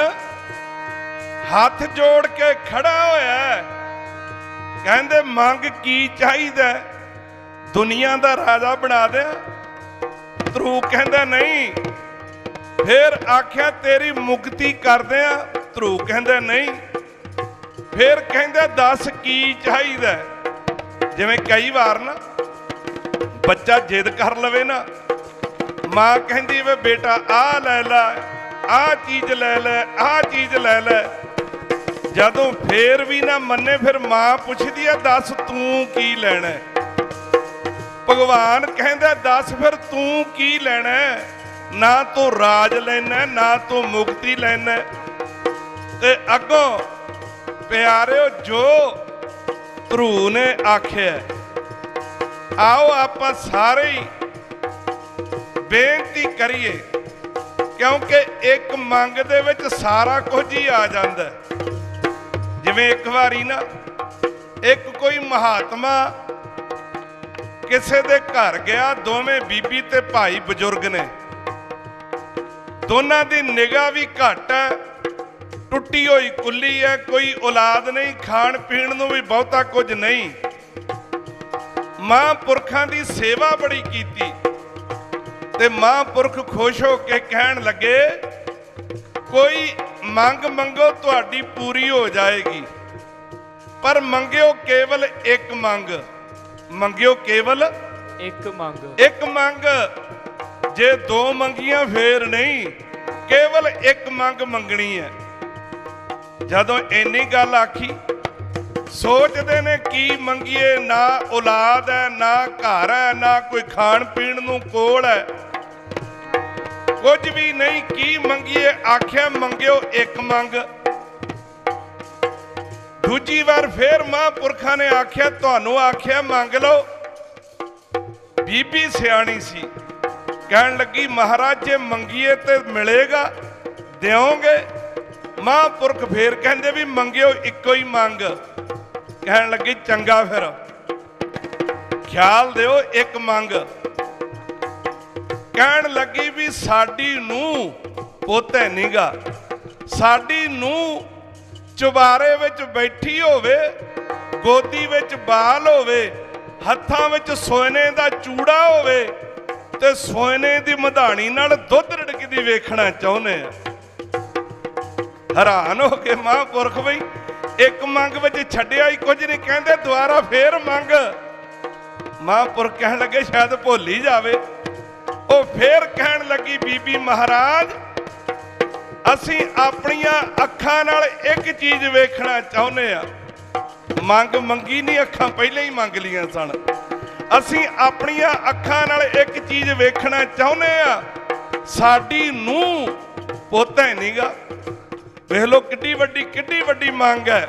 ਹੱਥ ਜੋੜ ਕੇ ਖੜਾ ਹੋਇਆ ਹੈ। ਕਹਿੰਦੇ ਮੰਗ ਕੀ ਚਾਹੀਦਾ, ਦੁਨੀਆ ਦਾ ਰਾਜਾ ਬਣਾ ਦਿਆਂ। ਧਰੂ ਕਹਿੰਦਾ ਨਹੀਂ। ਫਿਰ ਆਖਿਆ ਤੇਰੀ ਮੁਕਤੀ ਕਰਦੇ ਆ। ਧਰੂ ਕਹਿੰਦਾ ਨਹੀਂ। ਫਿਰ ਕਹਿੰਦਾ ਦੱਸ ਕੀ ਚਾਹੀਦਾ। ਜਿਵੇਂ ਕਈ ਵਾਰ ਨਾ ਬੱਚਾ ਜਿੱਦ ਕਰ ਲਵੇ ਨਾ, ਮਾਂ ਕਹਿੰਦੀ ਵੇ ਬੇਟਾ ਆਹ ਲੈ ਲੈ, ਆਹ ਚੀਜ਼ ਲੈ ਲੈ, ਆਹ ਚੀਜ਼ ਲੈ ਲੈ। ਜਦੋਂ ਫੇਰ ਵੀ ਨਾ ਮੰਨੇ, ਫਿਰ ਮਾਂ ਪੁੱਛਦੀ ਹੈ ਦੱਸ ਤੂੰ ਕੀ ਲੈਣਾ। ਭਗਵਾਨ ਕਹਿੰਦਾ ਦੱਸ ਫਿਰ ਤੂੰ ਕੀ ਲੈਣਾ। ਨਾ ਤੂੰ ਰਾਜ ਲੈਣਾ, ਨਾ ਤੂੰ ਮੁਕਤੀ ਲੈਣਾ। ਤੇ ਅੱਗੋਂ ਪਿਆਰਿਓ ਜੋ ਧਰੂ ਨੇ ਆਖਿਆ, ਆਓ ਆਪਾਂ ਸਾਰੇ ਹੀ ਬੇਨਤੀ ਕਰੀਏ, ਕਿਉਂਕਿ ਇੱਕ ਮੰਗ ਦੇ ਵਿੱਚ ਸਾਰਾ ਕੁਝ ਹੀ ਆ ਜਾਂਦਾ। ਜਿਵੇਂ ਇੱਕ ਵਾਰੀ ਨਾ ਇੱਕ ਕੋਈ ਮਹਾਤਮਾ ਕਿਸੇ ਦੇ ਘਰ ਗਿਆ। ਦੋਵੇਂ ਬੀਬੀ ਤੇ ਭਾਈ ਬਜ਼ੁਰਗ ਨੇ। ਦੋਨਾਂ ਦੀ ਨਿਗਾਹ ਵੀ ਘੱਟ ਹੈ, ਟੁੱਟੀ ਹੋਈ ਕੁੱਲੀ ਹੈ, ਕੋਈ ਔਲਾਦ ਨਹੀਂ, ਖਾਣ ਪੀਣ ਨੂੰ ਵੀ ਬਹੁਤਾ ਕੁਝ ਨਹੀਂ। ਮਹਾਂਪੁਰਖਾਂ ਦੀ ਸੇਵਾ ਬੜੀ ਕੀਤੀ ਤੇ ਮਹਾਂਪੁਰਖ ਖੁਸ਼ ਹੋ ਕੇ ਕਹਿਣ ਲੱਗੇ ਕੋਈ ਮੰਗ ਮੰਗੋ ਤੁਹਾਡੀ ਪੂਰੀ ਹੋ ਜਾਏਗੀ, ਪਰ ਮੰਗਿਓ ਕੇਵਲ ਇੱਕ ਮੰਗ। ਮੰਗਿਓ ਕੇਵਲ ਇੱਕ ਮੰਗ। ਇੱਕ ਮੰਗ। ਜੇ ਦੋ ਮੰਗੀਆਂ ਫੇਰ ਨਹੀਂ, ਕੇਵਲ ਇੱਕ ਮੰਗ ਮੰਗਣੀ ਹੈ। ਜਦੋਂ ਇੰਨੀ ਗੱਲ ਆਖੀ, ਸੋਚਦੇ ਨੇ ਕੀ ਮੰਗੀਏ। ਨਾ ਔਲਾਦ ਹੈ, ਨਾ ਘਰ ਹੈ, ਨਾ ਕੋਈ ਖਾਣ ਪੀਣ ਨੂੰ ਕੋਲ ਹੈ, ਕੁਝ ਵੀ ਨਹੀਂ। ਕੀ ਮੰਗੀਏ? ਆਖਿਆ ਮੰਗਿਓ ਇੱਕ ਮੰਗ। ਦੂਜੀ ਵਾਰ ਫੇਰ ਮਹਾਂਪੁਰਖਾਂ ਨੇ ਆਖਿਆ ਤੁਹਾਨੂੰ ਆਖਿਆ ਮੰਗ ਲਓ। ਬੀਬੀ ਸਿਆਣੀ ਸੀ, ਕਹਿਣ ਲੱਗੀ ਮਹਾਰਾਜ ਜੇ ਮੰਗੀਏ ਤੇ ਮਿਲੇਗਾ, ਦਿਓਗੇ? ਮਹਾਂਪੁਰਖ ਫੇਰ ਕਹਿੰਦੇ ਵੀ ਮੰਗਿਓ ਇੱਕੋ ਹੀ ਮੰਗ। ਕਹਿਣ ਲੱਗੀ ਚੰਗਾ ਫਿਰ ਖਿਆਲ ਦਿਓ ਇੱਕ ਮੰਗ। ਕਹਿਣ ਲੱਗੀ ਵੀ ਸਾਡੀ ਨੂੰਹ ਪੁੱਤ ਹੈ ਨੀਗਾ, ਸਾਡੀ ਨੂੰਹ ਚੁਬਾਰੇ ਵਿੱਚ ਬੈਠੀ ਹੋਵੇ, ਗੋਦੀ ਵਿੱਚ ਬਾਲ ਹੋਵੇ, ਹੱਥਾਂ ਵਿੱਚ ਸੋਨੇ ਦਾ ਚੂੜਾ ਹੋਵੇ ਤੇ ਸੋਨੇ ਦੀ ਮਧਾਣੀ ਨਾਲ ਦੁੱਧ ਰੜਕਦੀ ਵੇਖਣਾ ਚਾਹੁੰਦੇ ਆ। ਹੈਰਾਨ ਹੋ ਕੇ ਮਹਾਂਪੁਰਖ ਬਈ ਇੱਕ ਮੰਗ ਵਿੱਚ ਛੱਡਿਆ ਹੀ ਕੁਝ ਨਹੀਂ। ਕਹਿੰਦੇ ਦੁਬਾਰਾ ਫੇਰ ਮੰਗ। ਮਹਾਂਪੁਰਖ ਕਹਿਣ ਲੱਗੇ ਸ਼ਾਇਦ ਭੁੱਲ ਹੀ ਜਾਵੇ। ਉਹ ਫੇਰ ਕਹਿਣ ਲੱਗੀ ਬੀਬੀ ਮਹਾਰਾਜ ਅਸੀਂ ਆਪਣੀਆਂ ਅੱਖਾਂ ਨਾਲ ਇੱਕ ਚੀਜ਼ ਵੇਖਣਾ ਚਾਹੁੰਦੇ ਆ। ਮੰਗ ਮੰਗੀ ਨਹੀਂ, ਅੱਖਾਂ ਪਹਿਲਾਂ ਹੀ ਮੰਗ ਲੀਆਂ ਸਨ। ਅਸੀਂ ਆਪਣੀਆਂ ਅੱਖਾਂ ਨਾਲ ਇੱਕ ਚੀਜ਼ ਵੇਖਣਾ ਚਾਹੁੰਦੇ ਆ, ਸਾਡੀ ਨੂੰਹ ਪੁੱਤ ਹੈ ਨੀਗਾ। ਵੇਖ ਲੋ ਕਿੱਡੀ ਵੱਡੀ ਮੰਗ ਹੈ।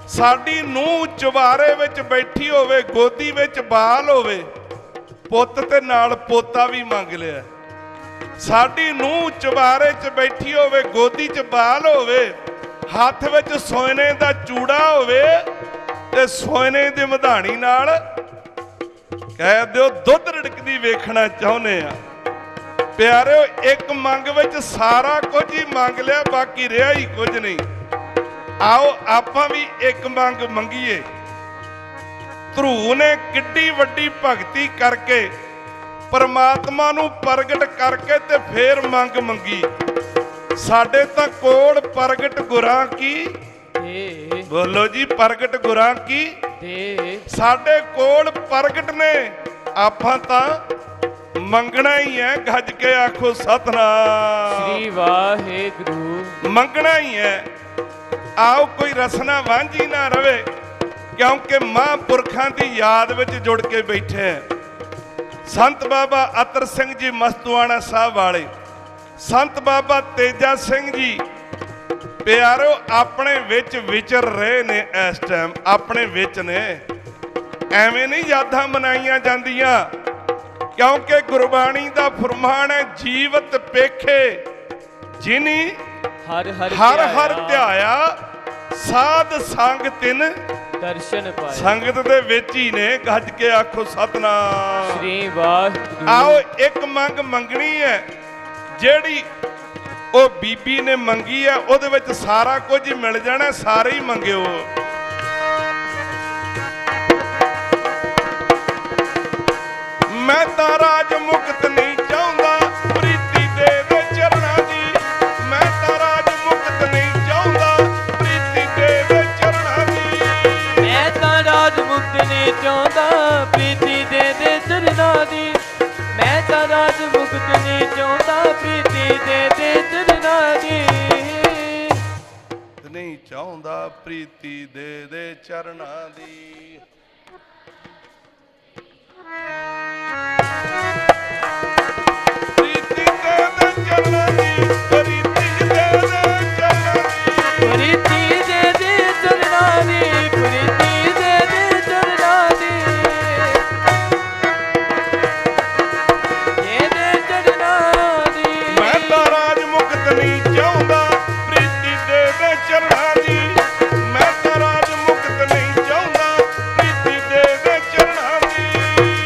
ਸਾਡੀ ਨੂੰਹ ਚੁਬਾਰੇ ਵਿੱਚ ਬੈਠੀ ਹੋਵੇ, ਗੋਦੀ ਵਿੱਚ ਬਾਲ ਹੋਵੇ, ਪੁੱਤ ਤੇ ਨਾਲ ਪੋਤਾ ਵੀ ਮੰਗ ਲਿਆ। ਸਾਡੀ ਨੂੰਹ ਚੁਬਾਰੇ 'ਚ ਬੈਠੀ ਹੋਵੇ, ਗੋਦੀ 'ਚ ਬਾਲ ਹੋਵੇ, ਹੱਥ ਵਿੱਚ ਸੋਨੇ ਦਾ ਚੂੜਾ ਹੋਵੇ ਤੇ ਸੋਨੇ ਦੀ ਮਧਾਣੀ ਨਾਲ ਕਹਿ ਦਿਓ ਦੁੱਧ ਰੜਕਦੀ ਵੇਖਣਾ ਚਾਹੁੰਦੇ ਆ। ਪਿਆਰਿਓ ਇੱਕ ਮੰਗ ਵਿੱਚ ਸਾਰਾ ਕੁਝ ਹੀ ਮੰਗ ਲਿਆ, ਬਾਕੀ ਰਿਹਾ ਹੀ ਕੁਝ ਨਹੀਂ। ਆਓ ਆਪਾਂ ਵੀ ਇੱਕ ਮੰਗ ਮੰਗੀਏ। ਧਰੂ ਨੇ ਕਿੱਡੀ ਵੱਡੀ ਭਗਤੀ ਕਰਕੇ ਪਰਮਾਤਮਾ ਨੂੰ ਪ੍ਰਗਟ ਕਰਕੇ ਤੇ ਫੇਰ ਮੰਗ ਮੰਗੀ। ਸਾਡੇ ਤਾਂ ਕੋਲ ਪ੍ਰਗਟ ਗੁਰਾਂ ਕੀ ਬੋਲੋ ਜੀ, ਪ੍ਰਗਟ ਗੁਰਾਂ ਕੀ ਸਾਡੇ ਕੋਲ ਪ੍ਰਗਟ ਨੇ। ਆਪਾਂ ਤਾਂ ਮੰਗਣਾ ਹੀ ਹੈ, ਗੱਜ ਕੇ ਆਖੋ ਸਤਿਨਾਮ ਸ੍ਰੀ ਵਾਹਿਗੁਰੂ। ਮੰਗਣਾ ਹੀ ਹੈ। ਆਓ ਕੋਈ ਰਸਨਾ ਵਾਂਝੀ ਨਾ ਰਵੇ, ਕਿਉਂਕਿ ਮਹਾਂਪੁਰਖਾਂ ਦੀ ਯਾਦ ਵਿੱਚ ਜੁੜ ਕੇ ਬੈਠੇ ਆ। ਸੰਤ ਬਾਬਾ ਅਤਰ ਸਿੰਘ ਜੀ ਮਸਤੂਆਣਾ ਸਾਹਿਬ ਵਾਲੇ, ਸੰਤ ਬਾਬਾ ਤੇਜਾ ਸਿੰਘ ਜੀ ਪਿਆਰਿਓ ਆਪਣੇ ਵਿੱਚ ਵਿਚਰ ਰਹੇ ਨੇ। ਇਸ ਟਾਈਮ ਆਪਣੇ ਵਿੱਚ ਨੇ। ਐਵੇਂ ਨਹੀਂ ਯਾਦਾਂ ਮਨਾਈਆਂ ਜਾਂਦੀਆਂ, ਕਿਉਂਕਿ ਗੁਰਬਾਣੀ ਦਾ ਫਰਮਾਨ ਹੈ ਜੀਵਤ ਪੇਖੇ ਜਿਨੀ ਹਰ ਹਰ ਧਿਆਇਆ, ਸਾਧ ਸੰਗ ਤਿਨ ਦਰਸ਼ਨ ਪਾਏ। ਸੰਗਤ ਦੇ ਵਿੱਚ ਹੀ ਨੇ, ਗੱਜ ਕੇ ਆਖੋ ਸਤਿਨਾਮ ਸ੍ਰੀ ਵਾਹਿਗੁਰੂ। ਆਓ ਇੱਕ ਮੰਗ ਮੰਗਣੀ ਹੈ ਜਿਹੜੀ ਉਹ ਬੀਬੀ ਨੇ ਮੰਗੀ ਹੈ, ਉਹਦੇ ਵਿੱਚ ਸਾਰਾ ਕੁਝ ਹੀ ਮਿਲ ਜਾਣਾ, ਸਾਰੇ ਹੀ ਮੰਗਿਓ। ਮੈਂ ਤਾਂ ਰਾਜ ਮੁਕਤ ਨਹੀਂ ਚਾਹੁੰਦਾ, ਪ੍ਰੀਤੀ ਦੇ ਚਰਨਾਂ ਦੀ। ਮੈਂ ਤਾਂ ਰਾਜ ਮੁਕਤ ਨਹੀਂ ਚਾਹੁੰਦਾ, ਪ੍ਰੀਤੀ ਦੇ ਚਰਨਾਂ ਦੀ। ਮੈਂ ਤਾਂ ਰਾਜ ਮੁਕਤ ਨਹੀਂ ਚਾਹੁੰਦਾ, ਪ੍ਰੀਤੀ ਦੇ ਚਰਨਾਂ ਦੀ। ਮੈਂ ਤਾਂ ਰਾਜ ਮੁਕਤ ਨਹੀਂ ਚਾਹੁੰਦਾ, ਪ੍ਰੀਤੀ ਦੇ ਚਰਨਾਂ ਦੀ। ਨਹੀਂ ਚਾਹੁੰਦਾ, ਪ੍ਰੀਤੀ ਦੇ ਚਰਨਾਂ ਦੀ। ਪ੍ਰੀਤੀ ਦੇ ਚਰਨਾਂ ਦੀ, ਪ੍ਰੀਤੀ ਦੇ ਚਰਨਾਂ ਦੀ। ਪ੍ਰੀਤੀ ਦੇ ਚਰਨਾਂ ਦੀ, ਪ੍ਰੀਤੀ ਦੇ ਚਰਨਾਂ ਦੀ। ਇਹਦੇ ਚਰਨਾਂ ਦੀ। ਮੈਂ ਤਾਂ ਰਾਜ ਮੁਕਤ ਨਹੀਂ ਚਾਹੁੰਦਾ, ਪ੍ਰੀਤੀ ਦੇ ਚਰਨਾਂ ਦੀ। ਮੈਂ ਤਾਂ ਰਾਜ ਮੁਕਤ ਨਹੀਂ ਚਾਹੁੰਦਾ, ਪ੍ਰੀਤੀ ਦੇ ਚਰਨਾਂ ਦੀ।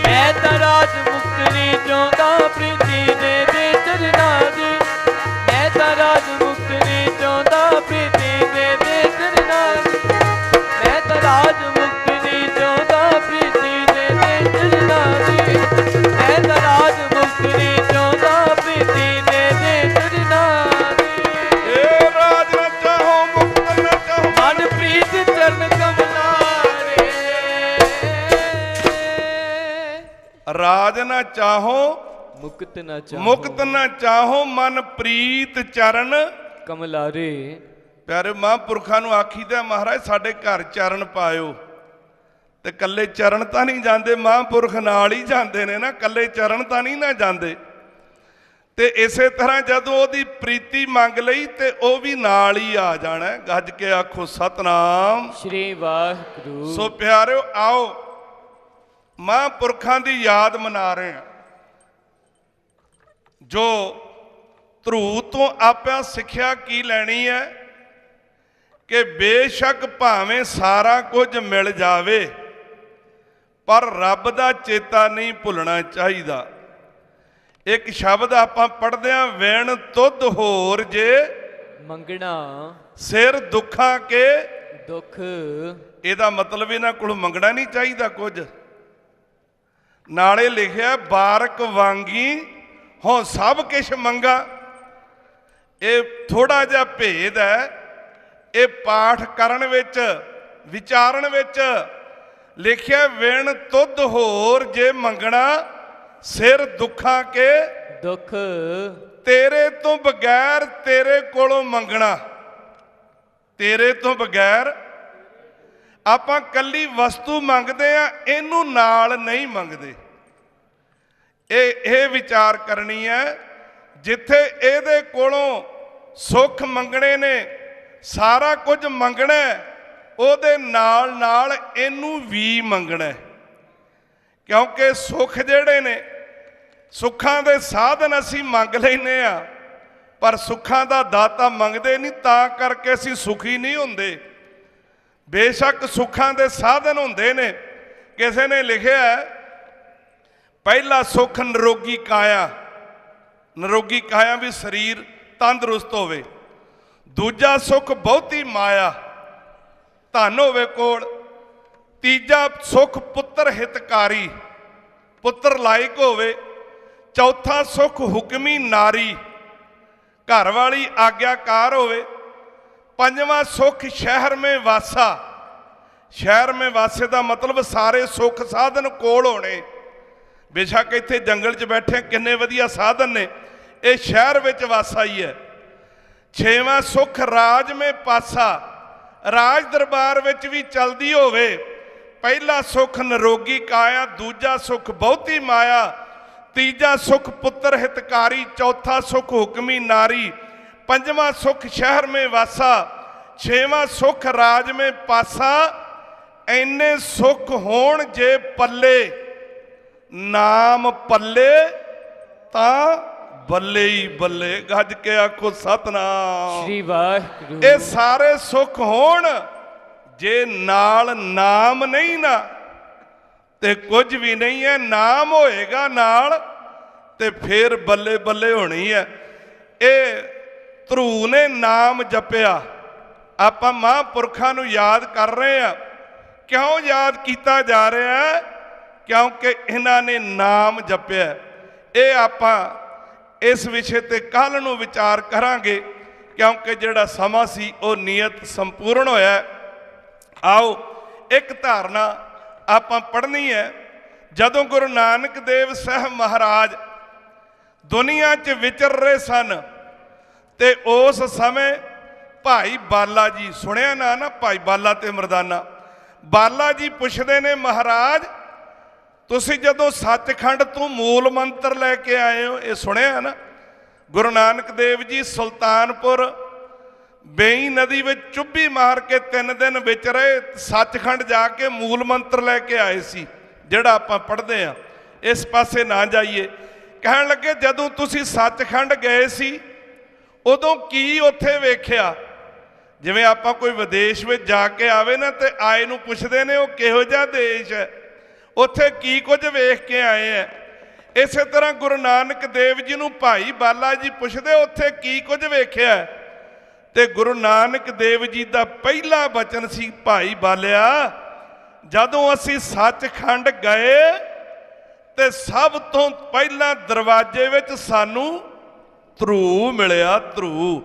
ਮੈਂ ਤਾਂ ਰਾਜ ਮੁਕਤ ਨਹੀਂ ਚਾਹੁੰਦਾ, ਪ੍ਰੀਤੀ ਦੇ ਚਰਨਾਂ ਦੀ। ਮੈਂ ਤਾਂ ਰਾਜ ਮੁਕਤ ਨਹੀਂ ਚਾਹੁੰਦਾ, ਪ੍ਰੀਤੀ ਦੇ ਚਰਨਾਂ ਦੀ। ਮੈਂ ਤਾਂ ਰਾਜ ਮੁਕਤ ਨਹੀਂ ਚਾਹੁੰਦਾ, ਪ੍ਰੀਤੀ ਦੇ ਚਰਨਾਂ ਦੀ। ਮੈਂ ਤਾਂ ਰਾਜ ਮੁਕਤ ਨਹੀਂ ਚਾਹੁੰਦਾ, ਪ੍ਰੀਤੀ ਦੇ ਚਰਨਾਂ ਦੀ। ਇਹ ਰਾਜ ਨਾ ਚਾਹੋ, ਮੁਕਤ ਨਾ ਚਾਹੋ, ਮਨ ਪ੍ਰੀਤ ਚਰਨ ਕਮਲਾਰੇ। ਰਾਜ ਨਾ ਚਾਹੋ, ਮੁਕਤ ਨਾ ਚਾਹੋ, ਮੁਕਤ ਨਾ ਚਾਹੋ, ਮਨ ਪ੍ਰੀਤ ਚਰਨ ਕਮਲਾਰੇ। ਪਿਆਰੇ ਮਹਾਂਪੁਰਖਾਂ ਨੂੰ ਆਖੀਦਾ, ਮਹਾਰਾਜ ਸਾਡੇ ਘਰ ਚਰਨ ਪਾਇਓ। ਤੇ ਕੱਲੇ ਚਰਨ ਤਾਂ ਨਹੀਂ ਜਾਂਦੇ, ਮਹਾਂਪੁਰਖ ਨਾਲ ਹੀ ਜਾਂਦੇ ਨੇ ਨਾ, ਕੱਲੇ ਚਰਨ ਤਾਂ ਨਹੀਂ ਨਾ ਜਾਂਦੇ। ਤੇ ਇਸੇ ਤਰ੍ਹਾਂ ਜਦੋਂ ਉਹਦੀ ਪ੍ਰੀਤੀ ਮੰਗ ਲਈ ਤੇ ਉਹ ਵੀ ਨਾਲ ਹੀ ਆ ਜਾਣਾ। ਗੱਜ ਕੇ ਆਖੋ ਸਤਨਾਮ ਸ਼੍ਰੀ ਵਾਹਿਗੁਰੂ। ਸੋ ਪਿਆਰਿਓ, ਆਓ ਮਹਾਂਪੁਰਖਾਂ ਦੀ ਯਾਦ ਮਨਾ ਰਹੇ ਹਾਂ, ਜੋ ਧਰੂ ਤੋਂ ਆਪਾਂ ਸਿੱਖਿਆ ਕੀ ਲੈਣੀ ਹੈ ਕਿ ਬੇਸ਼ੱਕ ਭਾਵੇਂ ਸਾਰਾ ਕੁਝ ਮਿਲ ਜਾਵੇ, ਪਰ ਰੱਬ ਦਾ ਚੇਤਾ ਨਹੀਂ ਭੁੱਲਣਾ ਚਾਹੀਦਾ। ਇੱਕ ਸ਼ਬਦ ਆਪਾਂ ਪੜ੍ਹਦੇ ਹਾਂ, ਵਿਣ ਤੁਧ ਹੋਰ ਜੇ ਮੰਗਣਾ ਸਿਰ ਦੁੱਖਾਂ ਕੇ ਦੁੱਖ। ਇਹਦਾ ਮਤਲਬ ਇਹਨਾਂ ਕੋਲ ਮੰਗਣਾ ਨਹੀਂ ਚਾਹੀਦਾ ਕੁਝ। ਨਾਲੇ ਲਿਖਿਆ ਬਾਰਕ ਵਾਂਗੀ ਹੋ ਸਭ ਕੁਛ ਮੰਗਾ। ਇਹ ਥੋੜਾ ਜਿਹਾ ਭੇਦ ਹੈ, ਇਹ ਪਾਠ ਕਰਨ ਵਿੱਚ, ਵਿਚਾਰਨ ਵਿੱਚ ਲਿਖਿਆ ਵਿਣ ਤੁਧ ਹੋਰ ਜੇ ਮੰਗਣਾ ਸਿਰ ਦੁੱਖਾਂ ਕੇ ਦੁੱਖ। ਤੇਰੇ ਤੋਂ ਬਗੈਰ ਤੇਰੇ ਕੋਲੋਂ ਮੰਗਣਾ। ਤੇਰੇ ਤੋਂ ਬਗੈਰ ਆਪਾਂ ਕੱਲੀ ਵਸਤੂ ਮੰਗਦੇ ਆ, ਇਹਨੂੰ ਨਾਲ ਨਹੀਂ ਮੰਗਦੇ। ਇਹ ਵਿਚਾਰ ਕਰਨੀ ਹੈ, ਜਿੱਥੇ ਇਹਦੇ ਕੋਲੋਂ ਸੁੱਖ ਮੰਗਣੇ ਨੇ, ਸਾਰਾ ਕੁਝ ਮੰਗਣਾ, ਉਹਦੇ ਨਾਲ ਨਾਲ ਇਹਨੂੰ ਵੀ ਮੰਗਣਾ। ਕਿਉਂਕਿ ਸੁੱਖ ਜਿਹੜੇ ਨੇ, ਸੁੱਖਾਂ ਦੇ ਸਾਧਨ ਅਸੀਂ ਮੰਗ ਲੈਨੇ ਆ, ਪਰ ਸੁੱਖਾਂ ਦਾ ਦਾਤਾ ਮੰਗਦੇ ਨਹੀਂ, ਤਾਂ ਕਰਕੇ ਅਸੀਂ ਸੁਖੀ ਨਹੀਂ ਹੁੰਦੇ। ਬੇਸ਼ੱਕ ਸੁੱਖਾਂ ਦੇ ਸਾਧਨ ਹੁੰਦੇ ਨੇ। ਕਿਸੇ ਨੇ ਲਿਖਿਆ, ਪਹਿਲਾ ਸੁੱਖ ਨਿਰੋਗੀ ਕਾਇਆ, ਨਿਰੋਗੀ ਕਾਇਆ ਵੀ ਸਰੀਰ ਤੰਦਰੁਸਤ ਹੋਵੇ। ਦੂਜਾ ਸੁੱਖ ਬਹੁਤੀ ਮਾਇਆ, ਧਨ ਹੋਵੇ ਕੋਲ। ਤੀਜਾ ਸੁੱਖ ਪੁੱਤਰ ਹਿਤਕਾਰੀ, ਪੁੱਤਰ ਲਾਇਕ ਹੋਵੇ। ਚੌਥਾ ਸੁੱਖ ਹੁਕਮੀ ਨਾਰੀ, ਘਰ ਵਾਲੀ ਆਗਿਆਕਾਰ ਹੋਵੇ। ਪੰਜਵਾਂ ਸੁੱਖ ਸ਼ਹਿਰ ਮੇ ਵਾਸਾ, ਸ਼ਹਿਰ ਮੇ ਵਾਸੇ ਦਾ ਮਤਲਬ ਸਾਰੇ ਸੁੱਖ ਸਾਧਨ ਕੋਲ ਹੋਣੇ। ਬੇਸ਼ੱਕ ਇੱਥੇ ਜੰਗਲ 'ਚ ਬੈਠੇ ਕਿੰਨੇ ਵਧੀਆ ਸਾਧਨ ਨੇ, ਇਹ ਸ਼ਹਿਰ ਵਿੱਚ ਵਾਸਾ ਹੀ ਹੈ। ਛੇਵਾਂ ਸੁੱਖ ਰਾਜ ਮੇ ਪਾਸਾ, ਰਾਜ ਦਰਬਾਰ ਵਿੱਚ ਵੀ ਚਲਦੀ ਹੋਵੇ। ਪਹਿਲਾ ਸੁੱਖ ਨਿਰੋਗੀ ਕਾਇਆ, ਦੂਜਾ ਸੁੱਖ ਬਹੁਤੀ ਮਾਇਆ, ਤੀਜਾ ਸੁੱਖ ਪੁੱਤਰ ਹਿਤਕਾਰੀ, ਚੌਥਾ ਸੁੱਖ ਹੁਕਮੀ ਨਾਰੀ, ਪੰਜਵਾਂ ਸੁੱਖ ਸ਼ਹਿਰ ਮੇ ਵਾਸਾ, ਛੇਵਾਂ ਸੁੱਖ ਰਾਜ ਮੇ ਪਾਸਾ। ਐਨੇ ਸੁੱਖ ਹੋਣ ਜੇ ਪੱਲੇ, ਨਾਮ ਪੱਲੇ ਤਾਂ ਬੱਲੇ ਹੀ ਬੱਲੇ। ਗੱਜ ਕੇ ਆਖੋ ਸਤਨਾਮ ਸ਼੍ਰੀ ਵਾਹਿਗੁਰੂ। ਇਹ ਸਾਰੇ ਸੁੱਖ ਹੋਣ, ਜੇ ਨਾਲ ਨਾਮ ਨਹੀਂ ਨਾ ਤੇ ਕੁਝ ਵੀ ਨਹੀਂ ਹੈ। ਨਾਮ ਹੋਏਗਾ ਨਾਲ ਤੇ ਫੇਰ ਬੱਲੇ ਬੱਲੇ ਹੋਣੀ ਹੈ। ਇਹ ਧਰੂ ਨੇ ਨਾਮ ਜਪਿਆ। ਆਪਾਂ ਮਹਾਂਪੁਰਖਾਂ ਨੂੰ ਯਾਦ ਕਰ ਰਹੇ ਆ। ਕਿਉਂ ਯਾਦ ਕੀਤਾ ਜਾ ਰਿਹਾ ਹੈ? ਕਿਉਂਕਿ ਇਹਨਾਂ ਨੇ ਨਾਮ ਜਪਿਆ। ਇਹ ਆਪਾਂ ਇਸ ਵਿਸ਼ੇ ਤੇ ਕੱਲ੍ਹ ਨੂੰ ਵਿਚਾਰ ਕਰਾਂਗੇ, ਕਿਉਂਕਿ ਜਿਹੜਾ ਸਮਾਂ ਸੀ ਉਹ ਨਿਯਤ ਸੰਪੂਰਨ ਹੋਇਆ। ਆਓ ਇੱਕ ਧਾਰਨਾ ਆਪਾਂ ਪੜ੍ਹਨੀ ਹੈ। ਜਦੋਂ ਗੁਰੂ ਨਾਨਕ ਦੇਵ ਸਾਹਿਬ ਮਹਾਰਾਜ ਦੁਨੀਆ 'ਚ ਵਿਚਰ ਰਹੇ ਸਨ ਤੇ ਉਸ ਸਮੇਂ ਭਾਈ ਬਾਲਾ ਜੀ, ਸੁਣਿਆ ਨਾ ਭਾਈ ਬਾਲਾ ਤੇ ਮਰਦਾਨਾ, ਬਾਲਾ ਜੀ ਪੁੱਛਦੇ ਨੇ, ਮਹਾਰਾਜ ਤੁਸੀਂ ਜਦੋਂ ਸੱਚਖੰਡ ਤੋਂ ਮੂਲ ਮੰਤਰ ਲੈ ਕੇ ਆਏ ਹੋ, ਇਹ ਸੁਣਿਆ ਨਾ? ਗੁਰੂ ਨਾਨਕ ਦੇਵ ਜੀ ਸੁਲਤਾਨਪੁਰ ਬੇਈ ਨਦੀ ਵਿੱਚ ਚੁੱਭੀ ਮਾਰ ਕੇ 3 ਦਿਨ ਵਿਚਰੇ, ਸੱਚਖੰਡ ਜਾ ਕੇ ਮੂਲ ਮੰਤਰ ਲੈ ਕੇ ਆਏ ਸੀ, ਜਿਹੜਾ ਆਪਾਂ ਪੜ੍ਹਦੇ ਆ। ਇਸ ਪਾਸੇ ਨਾ ਜਾਈਏ। ਕਹਿਣ ਲੱਗੇ ਜਦੋਂ ਤੁਸੀਂ ਸੱਚਖੰਡ ਗਏ ਸੀ ਉਦੋਂ ਕੀ ਉੱਥੇ ਵੇਖਿਆ? ਜਿਵੇਂ ਆਪਾਂ ਕੋਈ ਵਿਦੇਸ਼ ਵਿੱਚ ਜਾ ਕੇ ਆਵੇ ਨਾ ਤੇ ਆਏ ਨੂੰ ਪੁੱਛਦੇ ਨੇ ਉਹ ਕਿਹੋ ਜਿਹਾ ਦੇਸ਼ ਹੈ, ਉੱਥੇ ਕੀ ਕੁਝ ਵੇਖ ਕੇ ਆਏ ਹੈ। ਇਸੇ ਤਰ੍ਹਾਂ ਗੁਰੂ ਨਾਨਕ ਦੇਵ ਜੀ ਨੂੰ ਭਾਈ ਬਾਲਾ ਜੀ ਪੁੱਛਦੇ ਉੱਥੇ ਕੀ ਕੁਝ ਵੇਖਿਆ? ਤੇ ਗੁਰੂ ਨਾਨਕ ਦੇਵ ਜੀ ਦਾ ਪਹਿਲਾ ਬਚਨ ਸੀ, ਭਾਈ ਬਾਲਿਆ ਜਦੋਂ ਅਸੀਂ ਸੱਚਖੰਡ ਗਏ ਤੇ ਸਭ ਤੋਂ ਪਹਿਲਾਂ ਦਰਵਾਜ਼ੇ ਵਿੱਚ ਸਾਨੂੰ ਧਰੂ ਮਿਲਿਆ, ਧਰੂ।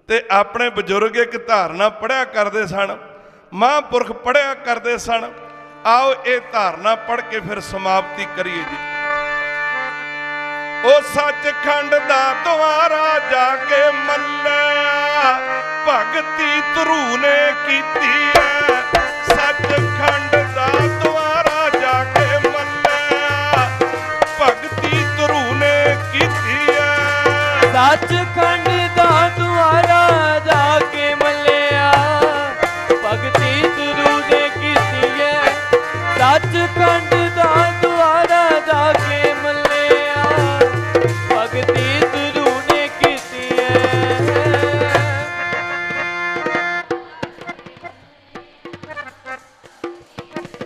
ਤੇ ਆਪਣੇ ਬਜ਼ੁਰਗ ਇੱਕ ਧਾਰਨਾ ਪੜ੍ਹਿਆ ਕਰਦੇ ਸਨ, ਮਹਾਂਪੁਰਖ ਪੜ੍ਹਿਆ ਕਰਦੇ ਸਨ। ਆਓ ਇਹ ਧਾਰਨਾ ਪੜ੍ਹ ਕੇ ਫਿਰ ਸਮਾਪਤੀ ਕਰੀਏ ਜੀ। ਉਹ ਸੱਚਖੰਡ ਦਾ ਦੁਆਰਾ ਜਾ ਕੇ ਮੱਲਿਆ, ਭਗਤੀ ਧਰੂ ਨੇ ਕੀਤੀ ਹੈ। ਸੱਚਖੰਡ ਦਾ ਦੁਆਰਾ ਜਾ ਕੇ ਮੱਲਿਆ, ਭਗਤੀ ਧਰੂ ਨੇ ਕੀਤੀ ਹੈ। ਸੱਚਖੰਡ ਦਾ ਦੁਆਰਾ ਜਾ ਕੇ ਮੱਲਿਆ, ਭਗਤੀ ਧਰੂ ਨੇ ਕੀਤੀ ਹੈ। ਸੱਚਖੰਡ ਦਾ ਦੁਆਰਾ ਜਾ ਕੇ ਮੱਲਿਆ, ਭਗਤੀ ਧਰੂ ਨੇ ਕੀਤੀ ਹੈ।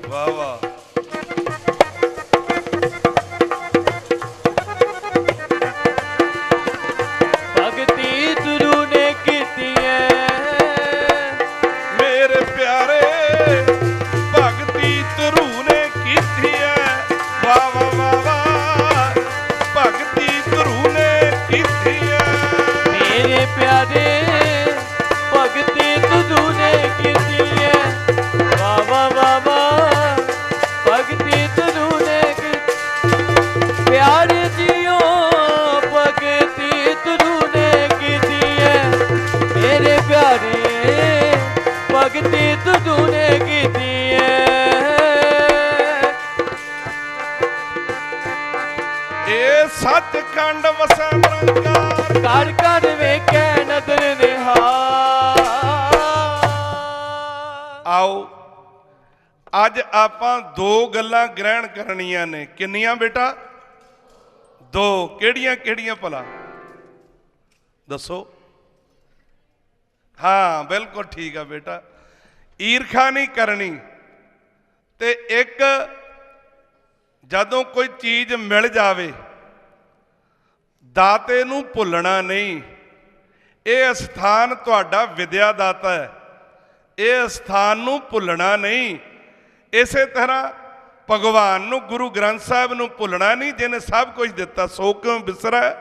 ਵਾਹ ਵਾਹ। ਭਗਤੀ ਧਰੂ ਨੇ ਕੀਤੀ ਹੈ। ਮੇਰੇ ਪਿਆਰੇ ਭਗਤੀ ਧਰੂ ਨੇ ਕੀਤੀ ਹੈ। ਵਾਹ ਵਾਹ ਵਾਹ ਵਾਹ, ਭਗਤੀ ਧਰੂ ਨੇ ਕੀਤੀ ਹੈ। ਮੇਰੇ ਪਿਆਰੇ ਭਗਤੀ ਧਰੂ ਨੇ ਕੀਤੀ ਹੈ। ਵਾਹ ਵਾਹ ਵਾਹ ਵਾਹ, ਭਗਤੀ ਧਰੂ ਨੇ ਕੀਤੀ। ਪਿਆਰੇ ਜੀਓ ਭਗਤੀ ਧਰੂ ਨੇ ਕੀਤੀ ਹੈ। ਮੇਰੇ ਪਿਆਰੇ ਭਗਤੀ ਧਰੂ ਨੇ ਕੀਤੀ ਹੈ। ਇਹ ਸੱਚਖੰਡ ਵਸੈ ਨਿਰੰਕਾਰ, ਘਰ ਘਰ ਵੇਖੇ ਨਦਰ ਨਿਹਾਲ। ਆਓ ਅੱਜ ਆਪਾਂ 2 ਗੱਲਾਂ ਗ੍ਰਹਿਣ ਕਰਨੀਆਂ ਨੇ। ਕਿੰਨੀਆਂ ਬੇਟਾ? 2। ਕਿਹੜੀਆਂ ਕਿਹੜੀਆਂ ਭਲਾ ਦੱਸੋ? ਹਾਂ ਬਿਲਕੁਲ ਠੀਕ ਆ ਬੇਟਾ। ਈਰਖਾ ਨਹੀਂ ਕਰਨੀ, ਤੇ ਇੱਕ ਜਦੋਂ ਕੋਈ ਚੀਜ਼ ਮਿਲ ਜਾਵੇ ਦਾਤੇ ਨੂੰ ਭੁੱਲਣਾ ਨਹੀਂ। ਇਹ ਸਥਾਨ ਤੁਹਾਡਾ ਵਿਦਿਆ ਦਾਤਾ ਹੈ, ਇਹ ਸਥਾਨ ਨੂੰ ਭੁੱਲਣਾ ਨਹੀਂ। ਇਸੇ ਤਰ੍ਹਾਂ ਭਗਵਾਨ ਨੂੰ, ਗੁਰੂ ਗ੍ਰੰਥ ਸਾਹਿਬ ਨੂੰ ਭੁੱਲਣਾ ਨਹੀਂ, ਜਿਹਨੇ ਸਭ ਕੁਝ ਦਿੱਤਾ। ਸੋ ਕਿਉ ਬਿਸਰੈ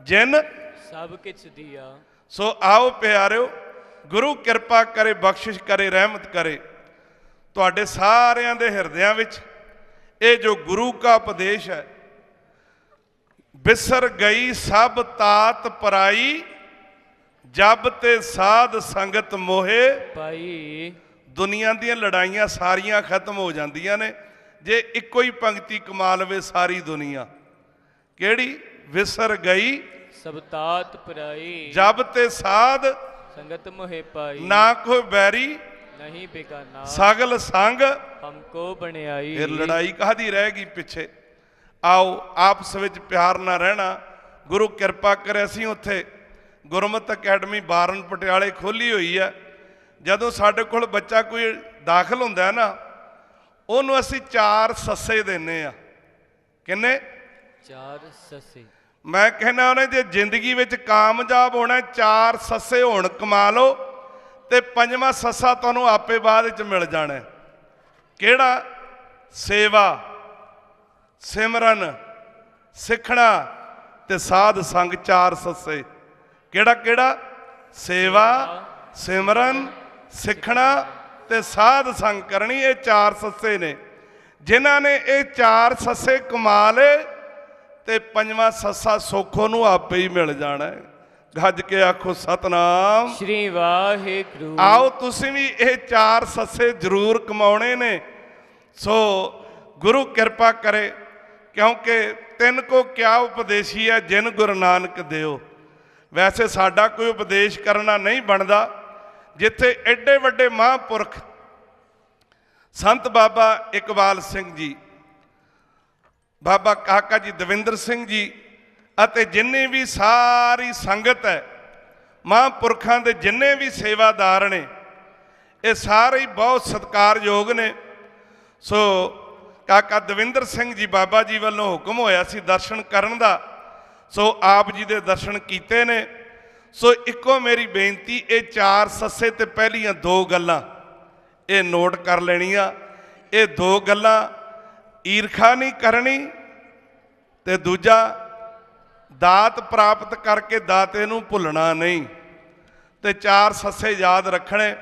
ਜਿਨ ਸਭ ਕਿਛ ਦਿਆ। ਸੋ ਆਓ ਪਿਆਰਿਓ, ਗੁਰੂ ਕਿਰਪਾ ਕਰੇ, ਬਖਸ਼ਿਸ਼ ਕਰੇ, ਰਹਿਮਤ ਕਰੇ ਤੁਹਾਡੇ ਸਾਰਿਆਂ ਦੇ ਹਿਰਦਿਆਂ ਵਿੱਚ। ਇਹ ਜੋ ਗੁਰੂ ਕਾ ਉਪਦੇਸ਼ ਹੈ, ਬਿਸਰ ਗਈ ਸਭ ਤਾਤ ਪਰਾਈ, ਜਬ ਤੇ ਸਾਧ ਸੰਗਤ ਮੋਹੇ ਭਾਈ। ਦੁਨੀਆ ਦੀਆਂ ਲੜਾਈਆਂ ਸਾਰੀਆਂ ਖਤਮ ਹੋ ਜਾਂਦੀਆਂ ਨੇ ਜੇ ਇੱਕੋ ਹੀ ਪੰਕਤੀ ਕਮਾ ਲਵੇ ਸਾਰੀ ਦੁਨੀਆ। ਕਿਹੜੀ? ਵਿਸਰ ਗਈ ਸਭ ਤਾਤ ਪਰਾਈ, ਜਬ ਤੇ ਸਾਧ ਸੰਗਤ ਮੋਹਿ ਪਾਈ। ਨਾ ਕੋਈ ਬੈਰੀ ਨਹੀਂ ਬੇਗਾਨਾ, ਸਗਲ ਸੰਗ ਹਮਕੋ ਬਣਾਈ। ਫਿਰ ਲੜਾਈ ਕਾਹਦੀ ਰਹਿ ਗਈ ਪਿੱਛੇ? ਆਓ ਆਪਸ ਵਿੱਚ ਪਿਆਰ ਨਾਲ ਰਹਿਣਾ। ਗੁਰੂ ਕਿਰਪਾ ਕਰੇ, ਅਸੀਂ ਉੱਥੇ ਗੁਰਮਤਿ ਅਕੈਡਮੀ ਬਾਰਨ ਪਟਿਆਲੇ ਖੋਲ੍ਹੀ ਹੋਈ ਹੈ। ਜਦੋਂ ਸਾਡੇ ਕੋਲ ਬੱਚਾ ਕੋਈ ਦਾਖਲ ਹੁੰਦਾ ਹੈ ਨਾ, ਉਹਨੂੰ ਅਸੀਂ 4 ਸੱਸੇ ਦਿੰਦੇ ਆ। ਕਿੰਨੇ? 4 ਸੱਸੇ। मैं कहना ਉਹਨੇ ਜੇ ਜ਼ਿੰਦਗੀ ਵਿੱਚ ਕਾਮਯਾਬ ਹੋਣਾ ਚਾਰ ਸੱਸੇ ਹੋਣ ਕਮਾ ਲਓ ਤੇ ਪੰਜਵਾਂ ਸੱਸਾ ਤੁਹਾਨੂੰ ਆਪੇ ਬਾਅਦ ਵਿੱਚ ਮਿਲ ਜਾਣਾ। ਕਿਹੜਾ? ਸੇਵਾ, ਸਿਮਰਨ, ਸਿੱਖਣਾ ਤੇ ਸਾਧ ਸੰਗ। ਚਾਰ ਸੱਸੇ ਕਿਹੜਾ ਕਿਹੜਾ? ਸੇਵਾ, ਸਿਮਰਨ, ਸਿੱਖਣਾ ਤੇ ਸਾਧ ਸੰਗ ਕਰਨੀ। ਇਹ ਚਾਰ ਸੱਸੇ ਨੇ। ਜਿਨ੍ਹਾਂ ਨੇ ਇਹ ਚਾਰ ਸੱਸੇ ਕਮਾ ਲਏ ਤੇ ਪੰਜਵਾਂ ਸੱਸਾ ਸੁੱਖ ਉਹਨੂੰ ਆਪੇ ਹੀ ਮਿਲ ਜਾਣਾ ਹੈ। ਗੱਜ ਕੇ ਆਖੋ ਸਤਨਾਮ ਸ਼੍ਰੀ ਵਾਹਿਗੁਰੂ। ਆਓ ਤੁਸੀਂ ਵੀ ਇਹ ਚਾਰ ਸੱਸੇ ਜ਼ਰੂਰ ਕਮਾਉਣੇ ਨੇ। ਸੋ ਗੁਰੂ ਕਿਰਪਾ ਕਰੇ, ਕਿਉਂਕਿ ਤਿੰਨ ਕੋ ਕਿਆ ਉਪਦੇਸ਼ੀ ਹੈ ਜਿਨ ਗੁਰੂ ਨਾਨਕ ਦਿਓ। ਵੈਸੇ ਸਾਡਾ ਕੋਈ ਉਪਦੇਸ਼ ਕਰਨਾ ਨਹੀਂ ਬਣਦਾ। ਜਿੱਥੇ ਐਡੇ ਵੱਡੇ ਮਹਾਂਪੁਰਖ ਸੰਤ ਬਾਬਾ ਇਕਬਾਲ ਸਿੰਘ ਜੀ, ਬਾਬਾ ਕਾਕਾ ਜੀ ਦਵਿੰਦਰ ਸਿੰਘ ਜੀ ਅਤੇ ਜਿੰਨੇ ਵੀ ਸਾਰੀ ਸੰਗਤ ਹੈ, ਮਹਾਂਪੁਰਖਾਂ ਦੇ ਜਿੰਨੇ ਵੀ ਸੇਵਾਦਾਰ ਨੇ, ਇਹ ਸਾਰੇ ਹੀ ਬਹੁਤ ਸਤਿਕਾਰਯੋਗ ਨੇ। ਸੋ ਕਾਕਾ ਦਵਿੰਦਰ ਸਿੰਘ ਜੀ ਬਾਬਾ ਜੀ ਵੱਲੋਂ ਹੁਕਮ ਹੋਇਆ ਸੀ ਦਰਸ਼ਨ ਕਰਨ ਦਾ। ਸੋ ਆਪ ਜੀ ਦੇ ਦਰਸ਼ਨ ਕੀਤੇ ਨੇ। ਸੋ ਇੱਕੋ ਮੇਰੀ ਬੇਨਤੀ, ਇਹ ਚਾਰ ਸੱਸੇ ਤੇ ਪਹਿਲੀਆਂ ਦੋ ਗੱਲਾਂ ਇਹ ਨੋਟ ਕਰ ਲੈਣੀਆਂ। ਇਹ ਦੋ ਗੱਲਾਂ, ਈਰਖਾ ਨਹੀਂ ਕਰਨੀ ਤੇ ਦੂਜਾ ਦਾਤ ਪ੍ਰਾਪਤ ਕਰਕੇ ਦਾਤੇ ਨੂੰ ਭੁੱਲਣਾ ਨਹੀਂ। ਤੇ ਚਾਰ ਸੱਸੇ ਯਾਦ ਰੱਖਣੇ।